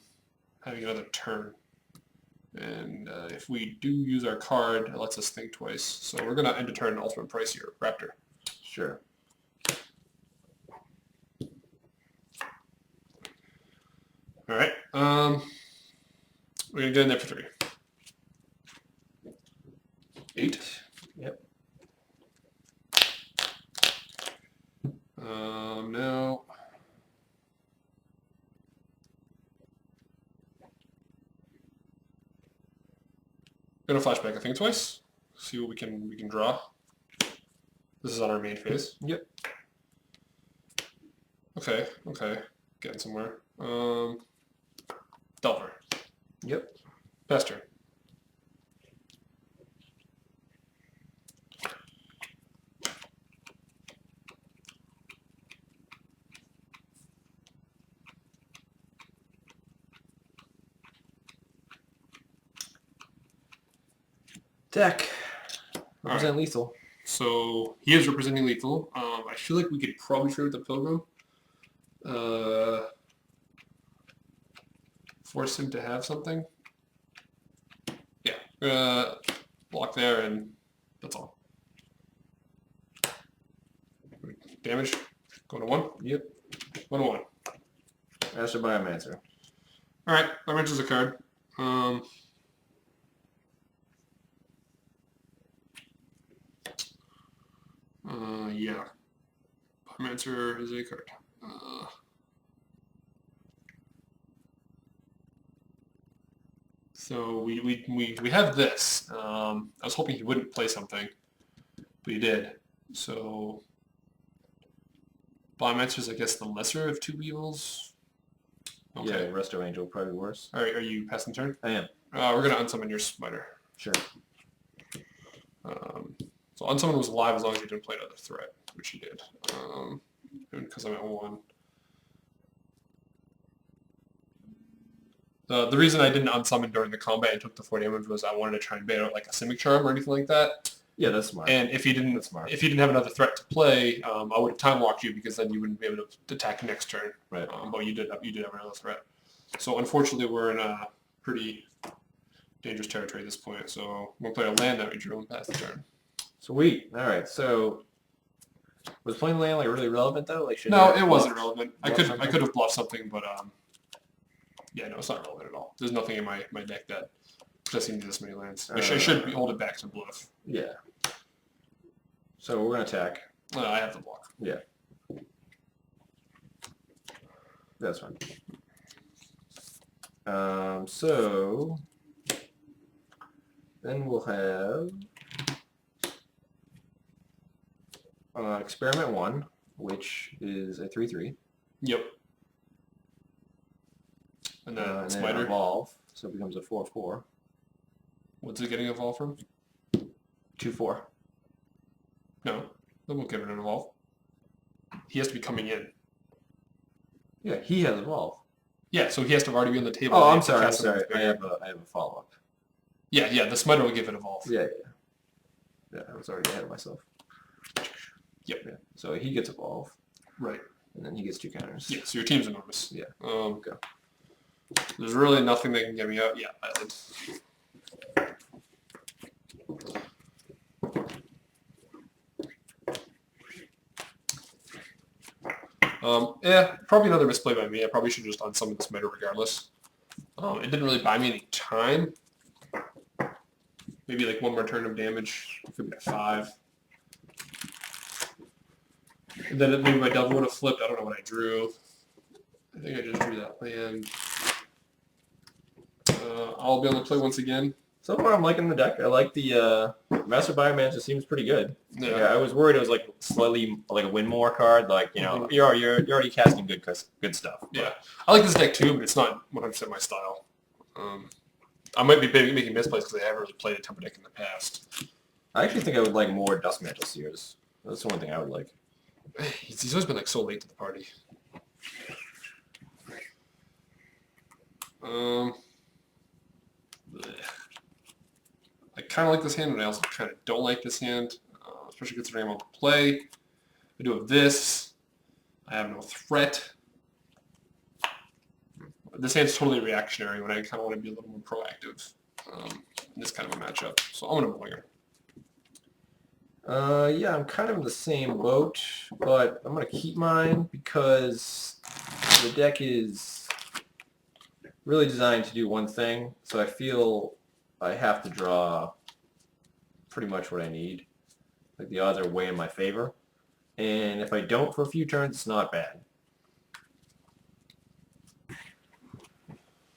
having another turn. And if we do use our card, it lets us think twice. So we're going to end a turn ultimate price here, Raptor. Sure. All right. We're going to get in there for 3. 8. Yep. Now. Gonna flashback, I think, twice. See what we can draw. This is on our main phase. Yep. Okay. Getting somewhere. Delver. Yep. Pester. Deck. Alright. Represent lethal. So he is representing lethal. I feel like we could probably trade with the Pilgrim. Force him to have something. Yeah. Block there and that's all. Damage. Going to 1. Yep. 1 to 1. Master Biomancer. All right. Biomancer's a card. Yeah. Biomancer is a card. So we have this. I was hoping he wouldn't play something, but he did. So Biomancer is, I guess, the lesser of two evils. Okay. Yeah, Resto Angel probably worse. All right. Are you passing turn? I am. We're gonna unsummon your spider. Sure. So unsummon was alive as long as he didn't play another threat, which he did. Because I'm at 1. The reason I didn't unsummon during the combat and took the 4 damage was I wanted to try and bait out like a Simic Charm or anything like that. Yeah, that's smart. And if he didn't, have another threat to play, I would have time locked you because then you wouldn't be able to attack next turn. Right. But you did have another threat. So unfortunately, we're in a pretty dangerous territory at this point. So we'll play a land that we drew and pass the turn. Sweet. All right. So was playing land like really relevant though? Like no, it wasn't relevant. I could have bluffed something, but yeah, no, it's not relevant at all. There's nothing in my deck that doesn't need this many lands. I should hold it back to bluff. Yeah. So we're gonna attack. I have the block. Yeah. That's fine. So then we'll have Experiment 1, which is a 3/3. Yep. And then Spider. Then evolve, so it becomes a 4/4. What's it getting evolved from? 2/4. No, then we'll give it an evolve. He has to be coming in. Yeah, he has evolve. Yeah, so he has to already be on the table. Oh, I'm sorry. I have a follow-up. Yeah, the Smiter will give it evolve. Yeah. I was already ahead of myself. Yep. Yeah. So he gets evolve. Right. And then he gets 2 counters. Yeah, so your team's enormous. Yeah. Okay. There's really nothing that can get me out. Yeah, Island. Yeah, probably another misplay by me. I probably should just unsummon this Smiter regardless. It didn't really buy me any time. Maybe like 1 more turn of damage. Could be at 5. And then maybe my Devil would have flipped. I don't know what I drew. I think I just drew that land. I'll be able to play once again. So far, I'm liking the deck. I like the Master Biomancer. Seems pretty good. Yeah, I was worried it was like slightly like a win more card. Like you're already casting good stuff. But. Yeah, I like this deck too, but it's not 100% my style. I might be making misplays because I haven't really played a temper deck in the past. I actually think I would like more Dust Mantle Seers. That's the one thing I would like. He's always been like so late to the party. I kind of like this hand, but I also kind of don't like this hand, especially considering I'm able to play. I do have this. I have no threat. This hand's totally reactionary when I kind of want to be a little more proactive in this kind of a matchup. So I'm going to mulligan. Yeah, I'm kind of in the same boat, but I'm going to keep mine because the deck is really designed to do one thing, so I feel I have to draw pretty much what I need. Like the odds are way in my favor, and if I don't for a few turns, it's not bad.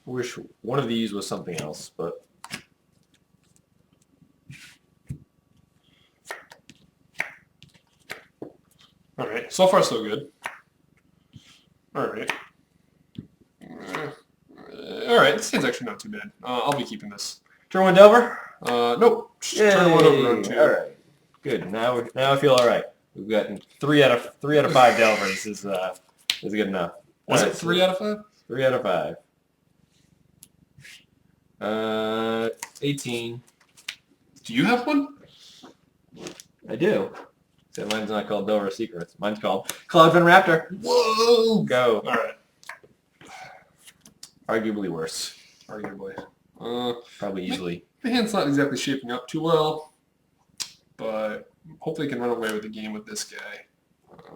Wish one of these was something else, but all right, so far so good. All right. All right, this hand's actually not too bad. I'll be keeping this. Turn 1 Delver? Nope. Turn 1 over on 2. All right. Good. Now I feel all right. We've gotten 3 out of 5 Delvers is good enough. Was it 3 out of 5? 3 out of 5. 18. Do you have one? I do. So mine's not called Delver Secrets. Mine's called Cloudfin Raptor. Whoa! Go. All right. Arguably worse. Arguably. Probably easily. The hand's not exactly shaping up too well, but hopefully I can run away with the game with this guy.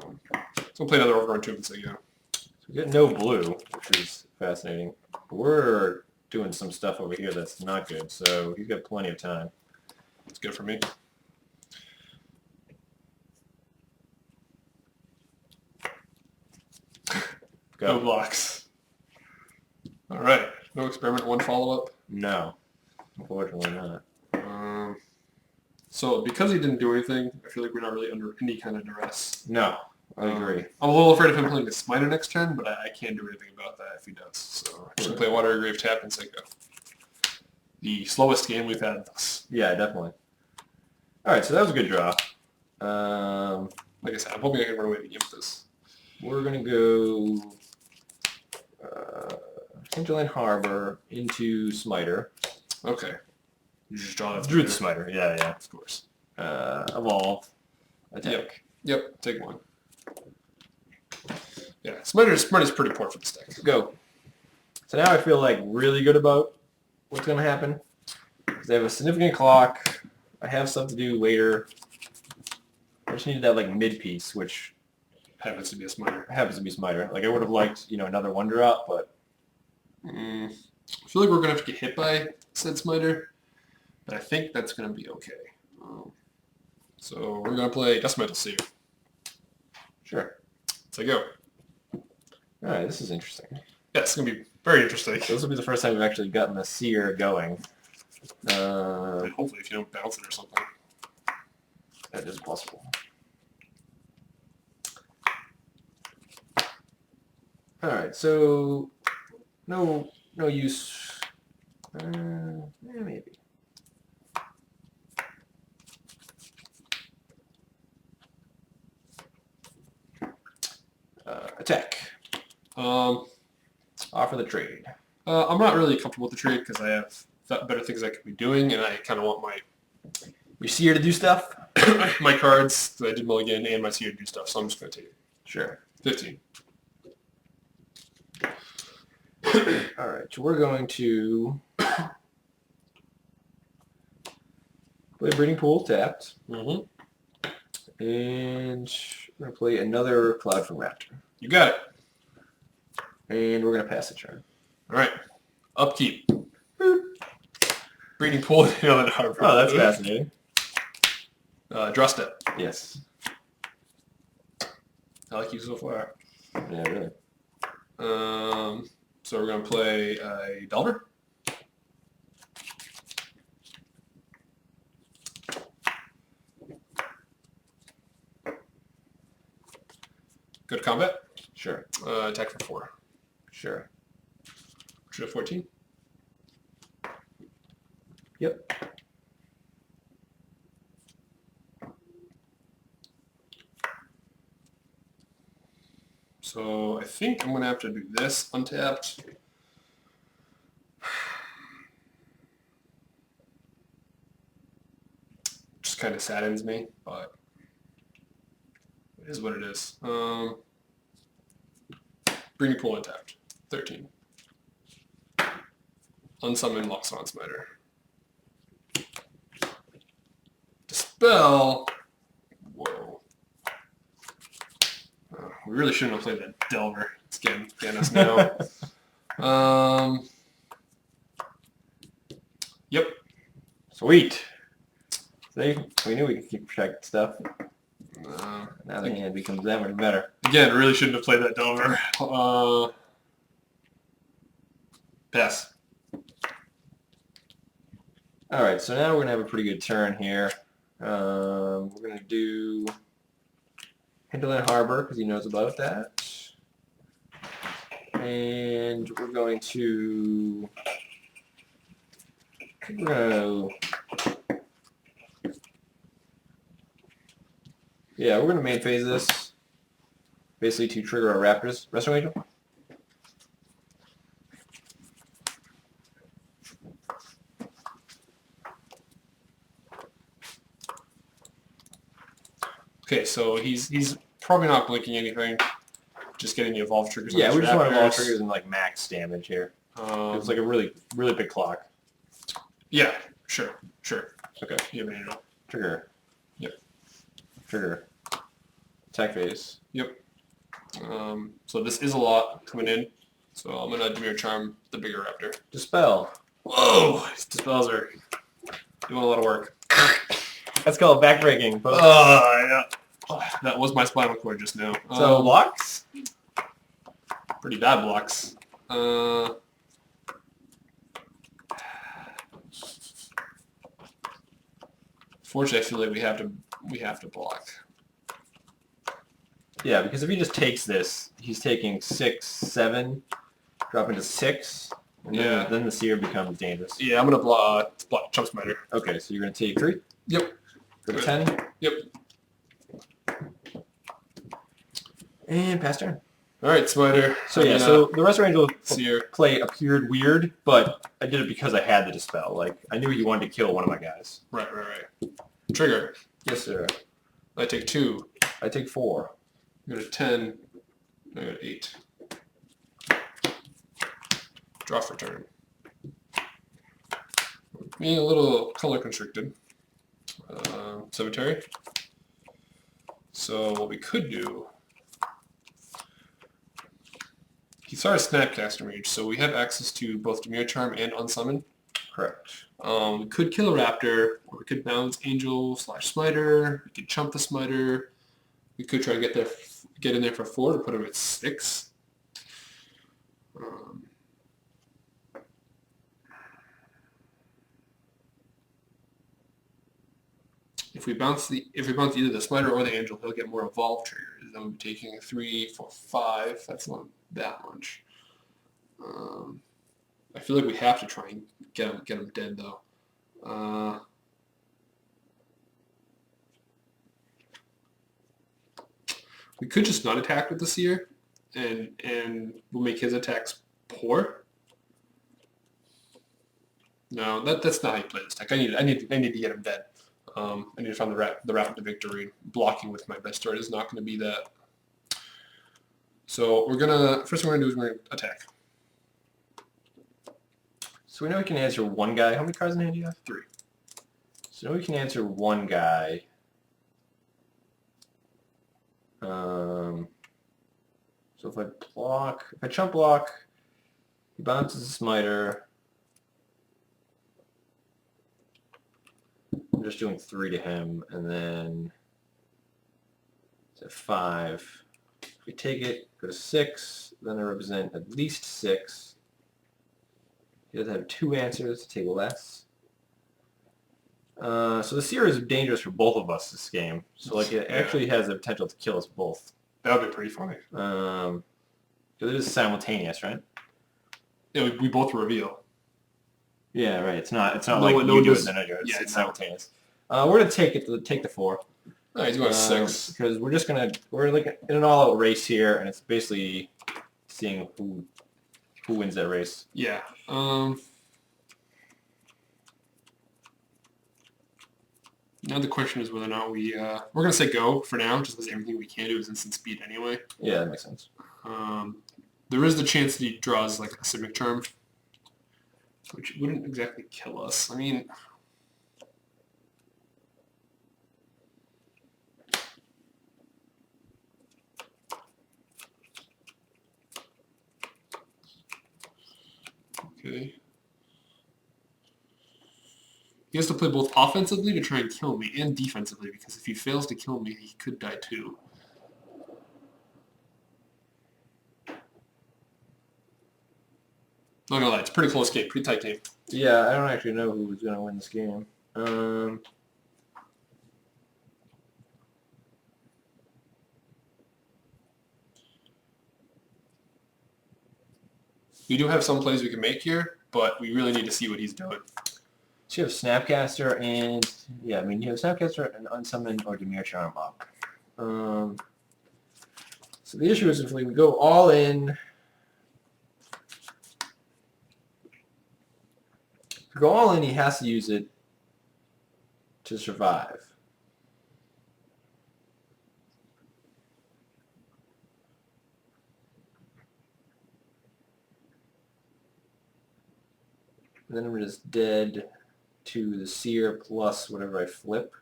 So I'll play another Overgrown Tomb and say go. So we get no blue, which is fascinating. But we're doing some stuff over here that's not good, so he's got plenty of time. It's good for me. Go. No blocks. All right. No experiment, one follow-up. No, unfortunately not. So because he didn't do anything, I feel like we're not really under any kind of duress. No, I agree. I'm a little afraid of him playing the Smiter next turn, but I can't do anything about that if he does. So I'm just going to play Watery Grave, tap, and say go. The slowest game we've had thus. Yeah, definitely. All right, so that was a good draw. Like I said, I'm hoping I can run away the game with this. We're going to go Hinterland Harbor into Smiter. Okay. You just draw that. Drew the Smiter, yeah, Of course. Evolve. Attack. Yep, take one. Yeah, Smiter's pretty poor for this deck. Go. So now I feel like really good about what's going to happen. They have a significant clock. I have stuff to do later. I just needed that like mid piece, which Happens to be a Smiter. happens to be Smiter. Like I would have liked, another one drop, but I feel like we're going to have to get hit by said Smiter, but I think that's going to be okay. So we're going to play Decimental Save. sure. So go. All right, this is interesting. Yeah, it's going to be very interesting. So this will be the first time we've actually gotten the seer going. And hopefully if you don't bounce it or something. That is possible. All right, so no use. Maybe. Attack. Offer the trade. I'm not really comfortable with the trade because I have better things I could be doing, and I kind of want Your seer to do stuff? my cards that I did mulligan and my seer to do stuff, so I'm just going to take it. Sure. 15. All right, so we're going to play Breeding Pool tapped, Mm-hmm. and we're going to play another Cloud from Raptor. You got it. And we're going to pass the turn. All right. Upkeep. Breeding Pool and Inland Harbor. Oh, that's fascinating. Draw step. Yes. I like you so far. Yeah, really. So we're going to play a Delver. Go to combat. Sure. Attack for 4. Sure. Should have 14. Yep. So I think I'm going to have to do this untapped. Just kind of saddens me, but it is what it is. Breeding Pool untapped. 13. Unsummon Loxodon Smiter. Dispel. Whoa. We really shouldn't have played that Delver. It's getting us now. Yep. Sweet. See, we knew we could keep track of stuff. Now the hand becomes that much better. Again, really shouldn't have played that Delver. Pass. All right, so now we're gonna have a pretty good turn here. We're gonna do Hinterland Harbor because he knows about that, and we're going to. I think we're gonna. Yeah, we're gonna main phase this, basically to trigger our Raptors. Resto Angel. Okay, so he's probably not blinking anything. Just getting the evolve triggers. Yeah, on we his just want evolve Raptors. triggers and like max damage here. It's like a really big clock. Yeah, sure. Okay. Yeah, man. Trigger. Yep. Trigger. Attack phase. Yep. So this is a lot coming in. So I'm gonna Demir Charm the bigger raptor. Dispel. Whoa! These dispels are doing a lot of work. That's called backbreaking. Folks. Yeah. Oh, that was my spinal cord just now. So blocks? Pretty bad blocks. Fortunately, I feel like we have to block. Yeah, because if he just takes this, he's taking 6, 7, dropping to 6, and then the seer becomes dangerous. Yeah, I'm gonna block Chump Spider. Okay, so you're gonna take 3? Yep. Go to 10? Yep. And pass turn. Alright, Spider. So yeah, so the Rest Range Seer play appeared weird, but I did it because I had the Dispel. Like, I knew he wanted to kill one of my guys. Right. Trigger. Yes, sir. I take 2. I take 4. I go to 10. I go to 8. Draw for turn. Being a little color constricted. Cemetery. So what we could do... He started Snapcaster Mage, so we have access to both Demir Charm and Unsummon. Correct. We could kill a Raptor, or we could bounce Angel / Smiter. We could chump the Smiter. We could try to get in there for 4 to put him at 6. If we bounce either the Smiter or the Angel, he'll get more Evolve triggers. Then we'll be taking 3, 4, 5. That's not that much. I feel like we have to try and get him dead though. We could just not attack with the Seer, and we'll make his attacks poor. No, that's not how you play this deck. I need to get him dead. I need to find the Rapid to Victory. Blocking with my best start is not going to be that. So first thing we're gonna do is we're gonna attack. So we know we can answer one guy. How many cards in hand do you have? 3. So we can answer one guy. So if I chump block, he bounces a Smiter. I'm just doing 3 to him, and then it's at 5. If we take it, go to 6, then I represent at least 6. He does have 2 answers, take less. So the Seer is dangerous for both of us this game. So like it actually has the potential to kill us both. That would be pretty funny. Because it is simultaneous, right? Yeah, we both reveal. Yeah, right. It's not No like one you do knows. it then I do it. Yeah, It's simultaneous. We're gonna take the 4. All right, he's going 6. Because we're like in an all-out race here, and it's basically seeing who wins that race. Yeah. Now the question is whether or not we're gonna say go for now, just because everything we can do is instant speed anyway. Yeah, that makes sense. There is the chance that he draws like a Simic Charm, which wouldn't exactly kill us. I mean, okay. He has to play both offensively to try and kill me and defensively, because if he fails to kill me, he could die too. Not gonna lie, it's a pretty close game, pretty tight game. Yeah, I don't actually know who's gonna win this game. We do have some plays we can make here, but we really need to see what he's doing. So you have Snapcaster and, yeah, I mean, you have Snapcaster and Unsummon or Demir Charm up. So the issue is if we go all in, he has to use it to survive. And then I'm just dead to the Seer plus whatever I flip,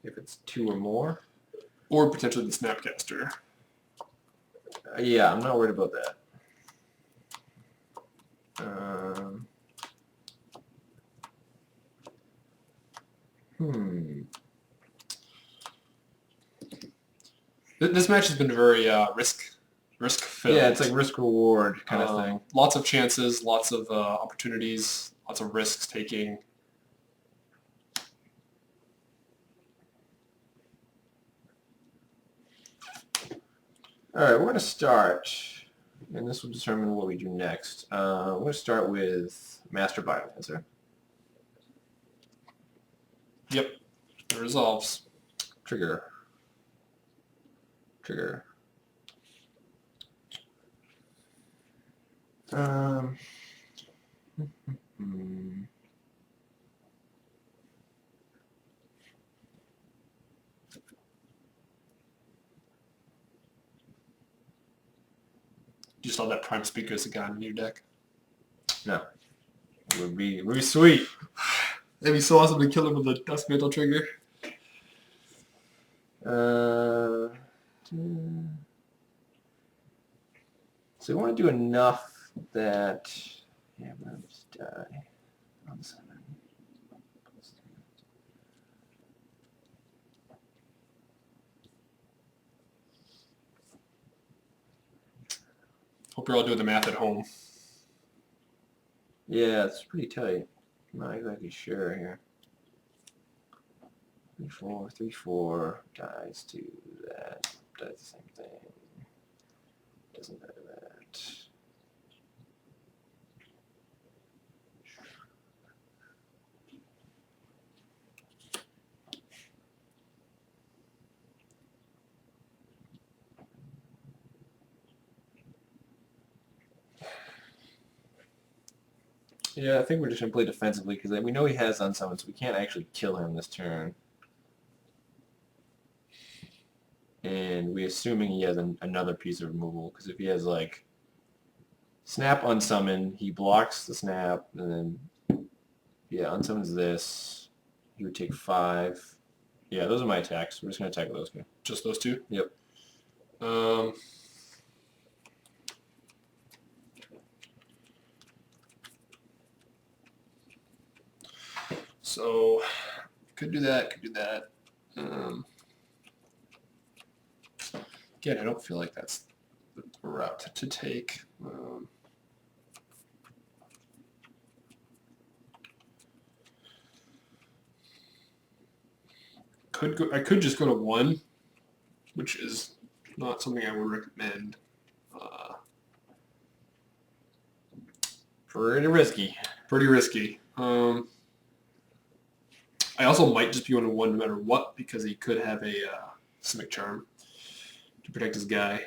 if it's 2 or more. Or potentially the Snapcaster. Yeah, I'm not worried about that. This match has been very risk filled. Yeah, it's like risk reward kind of thing. Lots of chances, lots of opportunities, lots of risks taking. All right, we're going to start, and this will determine what we do next. We're going to start with Master Biomancer. Yep, it resolves. Trigger. Trigger. You saw that Prime Speaker as a guy in your deck. No. It would be sweet. It'd be so awesome to kill him with a Dusk Mantle trigger. So we want to do enough that... Yeah, I'm going to just die on 7. Hope you're all doing the math at home. Yeah, it's pretty tight. I'm not exactly sure here. 3, 4, 3, 4 dies to that. Does the same thing. Doesn't matter that. Yeah, I think we're just going to play defensively because we know he has unsummons, so we can't actually kill him this turn. And we're assuming he has another piece of removal, because if he has, like, snap unsummon, he blocks the snap, and then, yeah, unsummons this. He would take 5. Yeah, those are my attacks. We're just going to attack with those guys. Just those two? Yep. So, could do that, Again, I don't feel like that's the route to take. I could just go to 1, which is not something I would recommend. Pretty risky. Pretty risky. I also might just be on a 1 no matter what, because he could have a Simic Charm to protect his guy.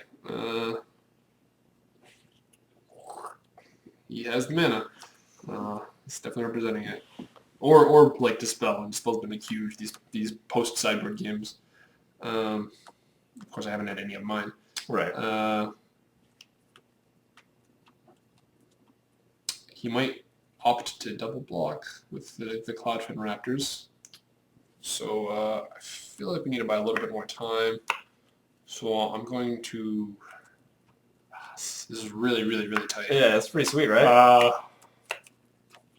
He has the mana. It's definitely representing it. Or like Dispel, and Dispel's been huge these post sideboard games. Of course, I haven't had any of mine. Right. He might opt to double block with the Cloudfin Raptors. So I feel like we need to buy a little bit more time. So I'm going to... This is really, really, really tight. Yeah, it's pretty sweet, right?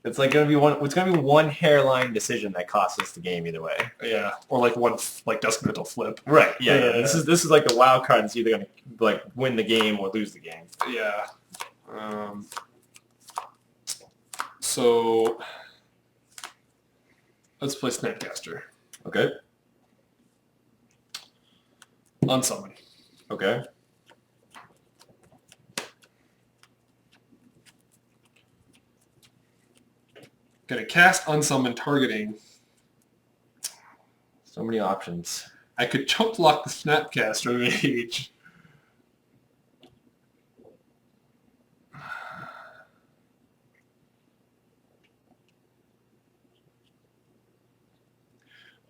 It's like gonna be one. It's gonna be one hairline decision that costs us the game either way. Yeah, or like one Dusk Mantle flip. Right. Yeah. This is like the wild card. It's either gonna like win the game or lose the game. Yeah. So let's play Snapcaster. Okay. Unsummon. Okay. Gonna cast Unsummon targeting. So many options. I could jump block the Snapcaster Mage.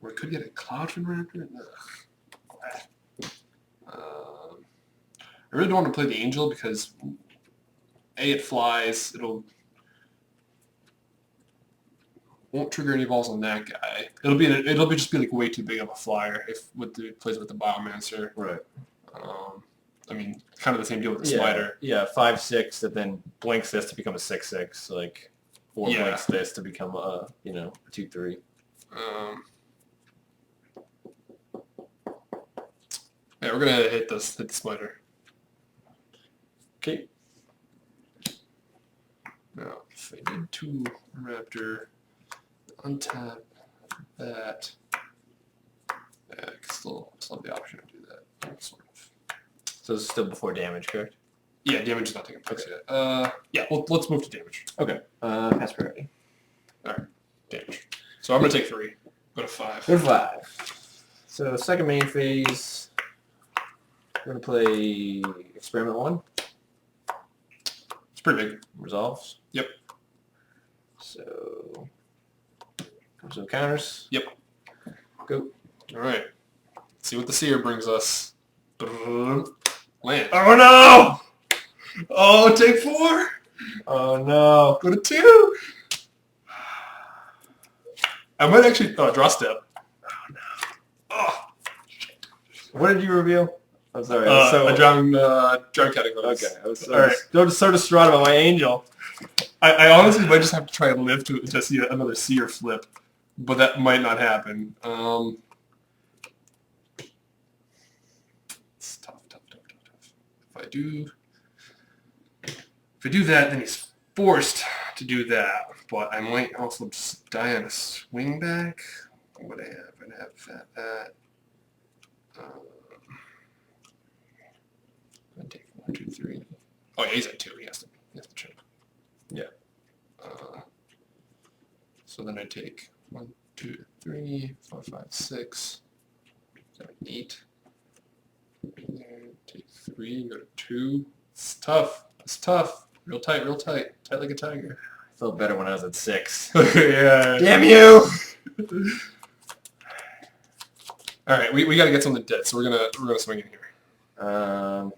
Or I could get a Cloudfin Raptor. I really don't want to play the Angel because A, it flies. It'll won't trigger any balls on that guy. It'll just be like way too big of a flyer if plays with the Biomancer. Right. I mean, kind of the same deal with the Yeah. Smiter. Yeah, 5/6 that then blinks this to become a 6/6, like, or Yeah. blinks this to become a 2/3. Yeah, we're gonna hit the Smiter. Okay. Now, if I did 2 Raptor, untap that, yeah, I can still have the option to do that. Sort of. So this is still before damage, correct? Yeah, damage is not taking place yet. Yeah, let's move to damage. Okay. Pass priority. Damage. So I'm gonna take 3. Go to 5. Go to 5. So second main phase, we're gonna play Experiment 1. It's pretty big. Resolves. Yep. So some counters. Yep. Go. All right. Let's see what the Seer brings us. Land. Oh no! Oh, take 4. Oh no! Go to 2. I might actually draw step. Oh no! Oh, What did you reveal? I'm sorry. a drawing categories. Okay. I was All right. so distraught about my angel. I honestly might just have to try and live to see another Seer flip, but that might not happen. It's tough. If I do that, then he's forced to do that. But I might also just die on a swing back. What would I have? I'd have that. I'd take 1, 2, 3. Oh yeah, he's at 2. He has to check. Yeah. So then I take 1, 2, 3, 4, 5, 6, 7, 8. And take 3, go to 2. It's tough. Real tight. Tight like a tiger. I felt better when I was at 6. Yeah. Damn you! All right, we got to get something dead, so we're gonna swing in here. All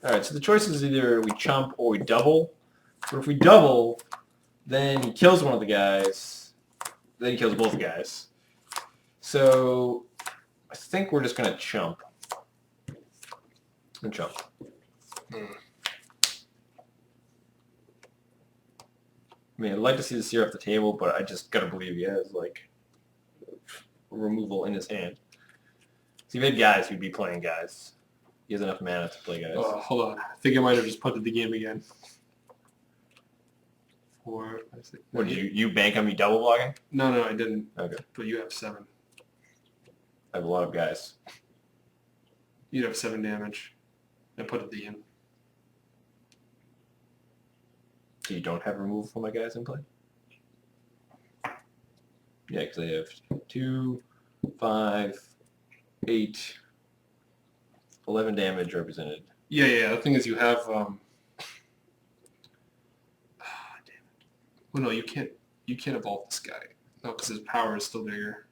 right, so the choice is either we chump or we double. But if we double, then he kills one of the guys. Then he kills both guys. So I think we're just gonna chump. And chump. I mean, I'd like to see the Seer off the table, but I just gotta believe he has like removal in his hand. So if he had guys, he'd be playing guys. He has enough mana to play guys. Hold on. I think I might have just punted the game again. 4, 5, 6. What did you bank on me double blocking? No, I didn't. Okay. But you have 7. I have a lot of guys. You'd have 7 damage. I put the in. So you don't have removal for my guys in play? Yeah, because I have 2, 5, 8, 11 damage represented. Yeah. The thing is, you have. Damn it. Well, no, you can't evolve this guy. No, because his power is still bigger.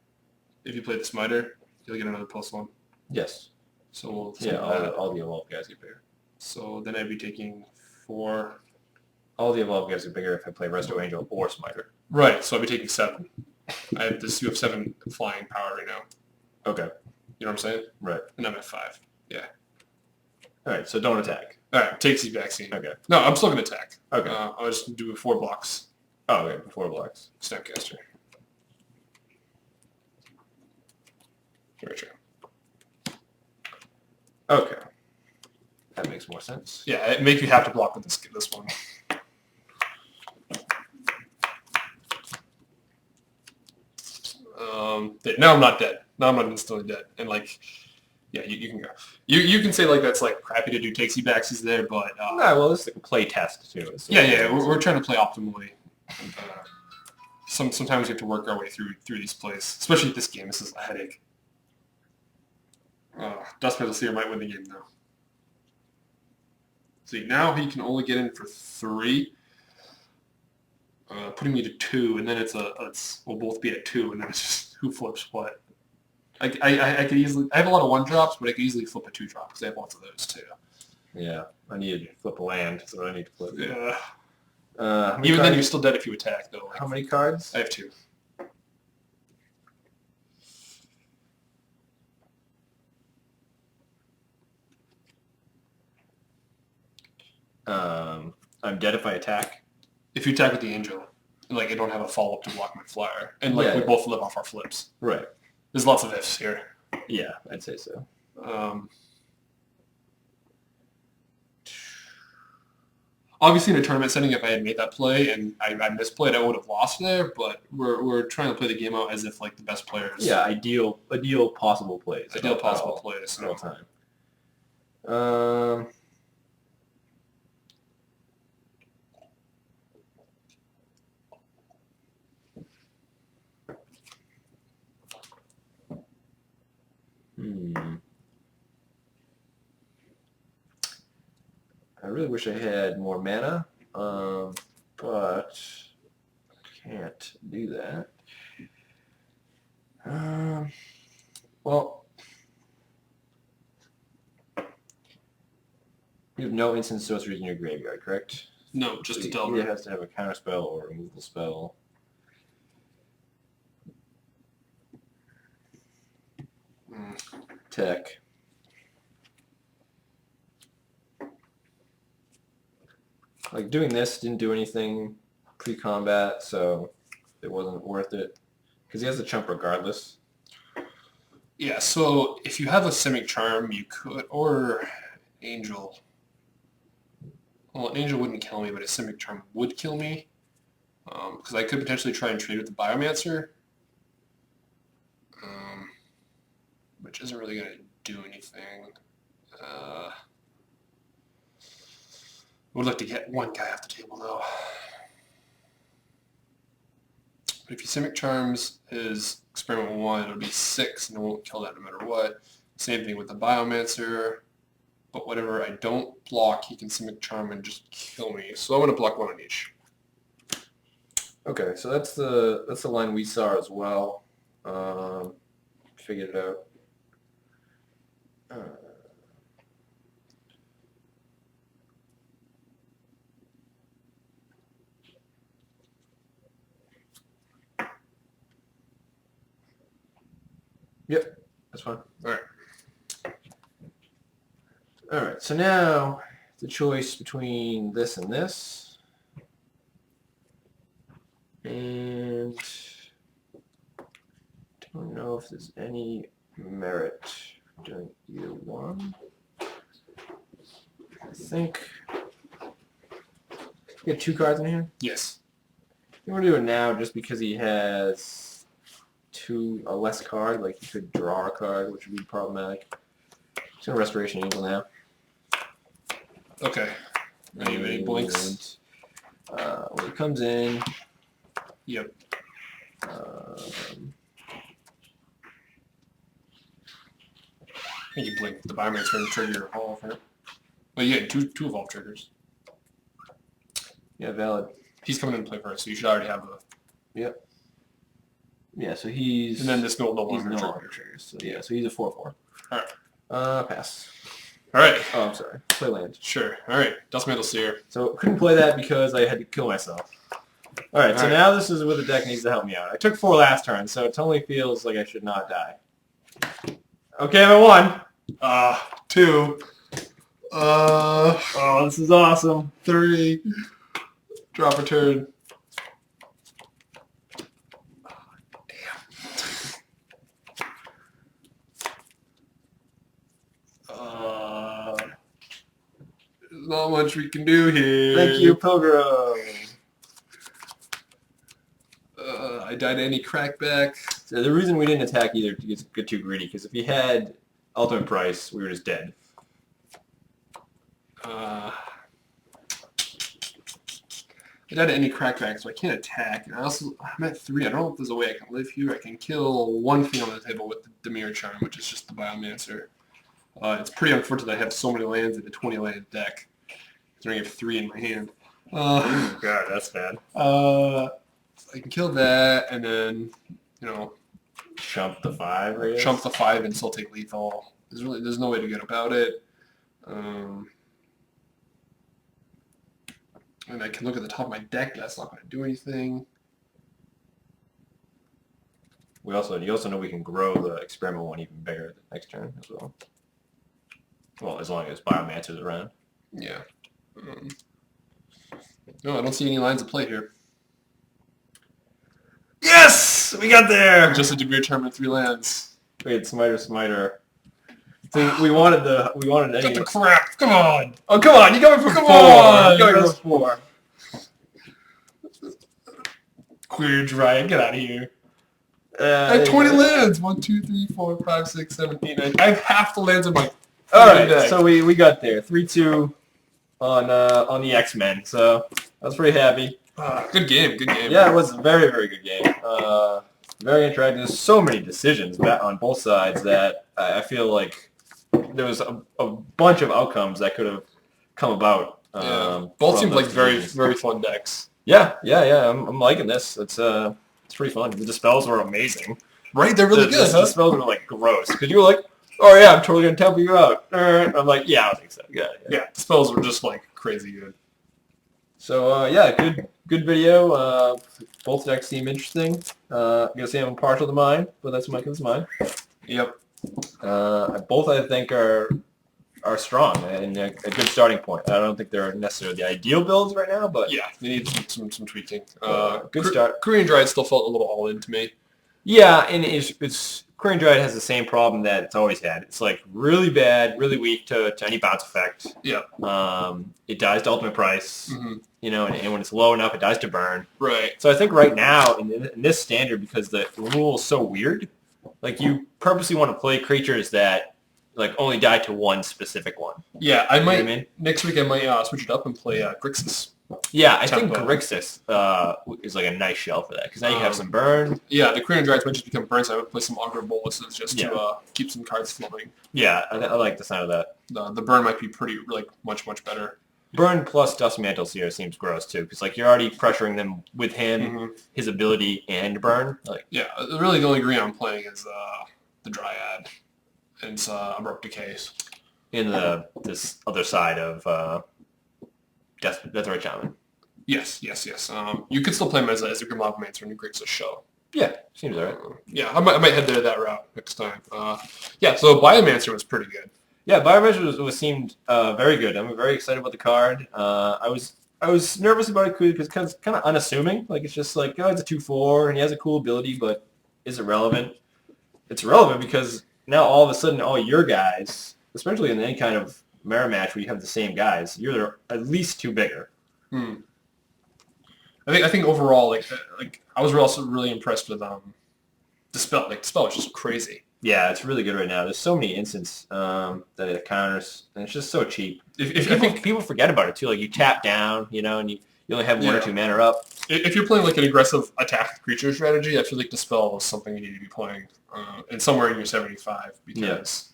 If you play the Smiter, you'll get another +1. Yes. So we'll Yeah, all the evolved guys get bigger. So then I'd be taking 4. All the evolved guys get bigger if I play Resto Angel or Smiter. Right, so I'd be taking 7. I have this. You have 7 flying power right now. Okay. You know what I'm saying? Right. And I'm at 5. Yeah. All right, so don't attack. All right, takes you vaccine. Okay. No, I'm still gonna attack. Okay. I'll just do 4 blocks. Oh, okay, 4 blocks. Snapcaster. Very true. Okay. That makes more sense. Yeah, it makes you have to block with this one. Now I'm not dead. Now I'm not instantly dead. And like, yeah, you can go. You can say like that's like crappy to do takesy backsies there, but No, well, this is like a play test too. So yeah, we're trying to play optimally. Sometimes we have to work our way through these plays, especially this game. This is a headache. Dustpetal Seer might win the game though. See, now he can only get in for 3, putting me to 2, and then we'll both be at 2, and then it's just who flips what. I could easily. I have a lot of 1-drops, but I could easily flip a 2-drop because I have lots of those too. Yeah, I need to flip a land, so I need to flip. Yeah. How many Even then, cards? you're still dead if you attack though. Like, How many cards? I have 2. I'm dead if I attack. If you attack with the angel, like I don't have a follow-up to block my flyer. And like we both live off our flips. Right. There's lots of ifs here. Yeah, I'd say so. Obviously, in a tournament setting, if I had made that play and I misplayed, I would have lost there. But we're trying to play the game out as if like the best players. Yeah, ideal possible plays. Ideal possible plays. All time. I really wish I had more mana, but can't do that. Well, you have no instant sorceries in your graveyard, correct? No, just so a Delver. Either has to have a counter spell or a removal spell. Tech. Like doing this didn't do anything pre-combat, so it wasn't worth it. Because he has a chump regardless. Yeah, so if you have a Simic Charm, you could, or Angel. Well, an Angel wouldn't kill me, but a Simic Charm would kill me. Because I could potentially try and trade with the Biomancer. Which isn't really going to do anything. I would like to get one guy off the table, though. But if you Simic Charms his Experiment 1, it'll be 6, and it won't kill that no matter what. Same thing with the Biomancer. But whatever I don't block, he can Simic Charm and just kill me. So I'm going to block one on each. Okay, so that's the line we saw as well. Figured it out. Yep, that's fine. All right. All right, so now the choice between this and this. And don't know if there's any merit doing either one. I think you get 2 cards in here. Yes. You want to do it now just because he has a less card, like he could draw a card, which would be problematic. Just gonna Restoration Angel now. Okay. Any blinks? When it comes in. Yep. I think you blink the Biomancer and trigger your Evolve, right? Well, yeah, two Evolve triggers. Yeah, valid. He's coming in to play first, so you should already have a... Yep. Yeah, so he's... And then this no longer triggers. So yeah, so he's a 4/4. Alright. Pass. Alright. Oh, I'm sorry. Play land. Sure. Alright. Dustmantle Seer. So couldn't play that because I had to kill myself. Alright, so now this is where the deck needs to help me out. I took 4 last turn, so it totally feels like I should not die. Okay, I'm at 1. 2. Oh, this is awesome. 3. Drop a turn. There's not much we can do here. Thank you, Pilgrim. I died to any crackback. So the reason we didn't attack either to get too greedy, because if he had Ultimate Price, we were just dead. I died to any crackback, so I can't attack. And I'm at 3. I don't know if there's a way I can live here. I can kill one thing on the table with the Dimir Charm, which is just the Biomancer. It's pretty unfortunate I have so many lands in a 20-land deck. I have 3 in my hand. Oh, God, that's bad. I can kill that, and then, you know... Chump the 5, I guess? Chump the 5 and still take lethal. There's no way to get about it. And I can look at the top of my deck, but that's not going to do anything. You also know we can grow the Experiment 1 even bigger the next turn as well. Well, as long as Biomancer's around. Yeah. No, I don't see any lines of play here. Yes! We got there! Just a degree tournament, 3 lands. Wait, Smiter. So we wanted Got any... the crap. Come on. Oh, come on! You got me for Come 4! on! You got me for 4. Queer Dry. Get out of here. I have 20 lands. 1, 2, 3, 4, 5, 6, 7, 8, 9. I have half the lands in my Alright, so we got there. 3-2 on the X-Men, so I was pretty happy. Good game, good game. Yeah, it was a very, very good game. Very interactive. There's so many decisions on both sides that I feel like there was a bunch of outcomes that could have come about. Both seemed like very, decisions. very fun decks. Yeah. I'm liking this. It's pretty fun. The dispels were amazing. Right? They're really good, The dispels were like gross because you were like, oh yeah, I'm totally gonna tempo you out. I'm like, yeah, I think so. Yeah. Yeah, the spells were just like crazy good. So yeah, good video. Both decks seem interesting. Gonna say I'm partial to mine, but that's mine. Yep. Both I think are strong and a good starting point. I don't think they're necessarily the ideal builds right now, but Yeah, they need some tweaking. good start. Korean Dried still felt a little all in to me. Yeah, and it's Korean Dried has the same problem that it's always had. It's like really bad, really weak to any bounce effect. Yeah. It dies to ultimate price. Mm-hmm. You know, and when it's low enough, it dies to burn. Right. So I think right now, in this standard, because the rule is so weird, like you purposely want to play creatures that like only die to one specific one. Yeah, I might. You know what I mean? Next week I might switch it up and play Grixis. Yeah, I think Tempo. Grixis is like a nice shell for that because now you have some burn. Yeah, the Korean Drieds might just become burn, so I would play some Augur Boluses just Yeah. to keep some cards flowing. Yeah, I like the sound of that. The burn might be pretty, like, much better. Burn plus Dust Mantles here seems gross too because like you're already pressuring them with him, Mm-hmm. his ability, and burn. Like Yeah, really the only green I'm playing is the Dryad. And it's Abrupt Decays. in this other side of Death Ray Shaman. Yes. You could still play him as a Grimogmancer in Grixis show. Yeah, seems alright. Yeah, I might head there that route next time. Yeah, so Biomancer was pretty good. Yeah, Biomeasure seemed very good. I'm very excited about the card. I was nervous about it because it's kind of unassuming. Like it's just like, oh, it's a 2/4 and he has a cool ability, but is it relevant? It's relevant because now all of a sudden all your guys, especially in any kind of mirror match where you have the same guys, you're at least 2 bigger. I think overall, like I was also really impressed with Dispel. Like Dispel is just crazy. Yeah, it's really good right now. There's so many instances that it counters, and it's just so cheap. I think People forget about it too. Like you tap down, you know, and you only have 1 or 2 mana up. if you're playing like an aggressive attack creature strategy, I feel like Dispel is something you need to be playing, and somewhere in your 75 because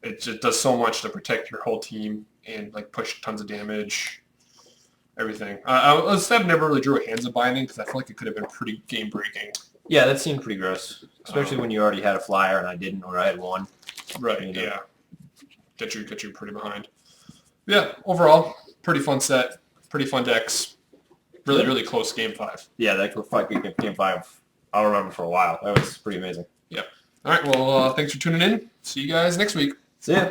it just does so much to protect your whole team and like push tons of damage, everything. Instead, never really drew a Hands of Binding because I feel like it could have been pretty game breaking. Yeah, that seemed pretty gross, especially when you already had a flyer and I didn't, or I had 1. Right. You know. Yeah. Get you pretty behind. Yeah. Overall, pretty fun set. Pretty fun decks. Really close game 5. Yeah, that game 5, I'll remember for a while. That was pretty amazing. Yeah. All right. Well, thanks for tuning in. See you guys next week. See ya.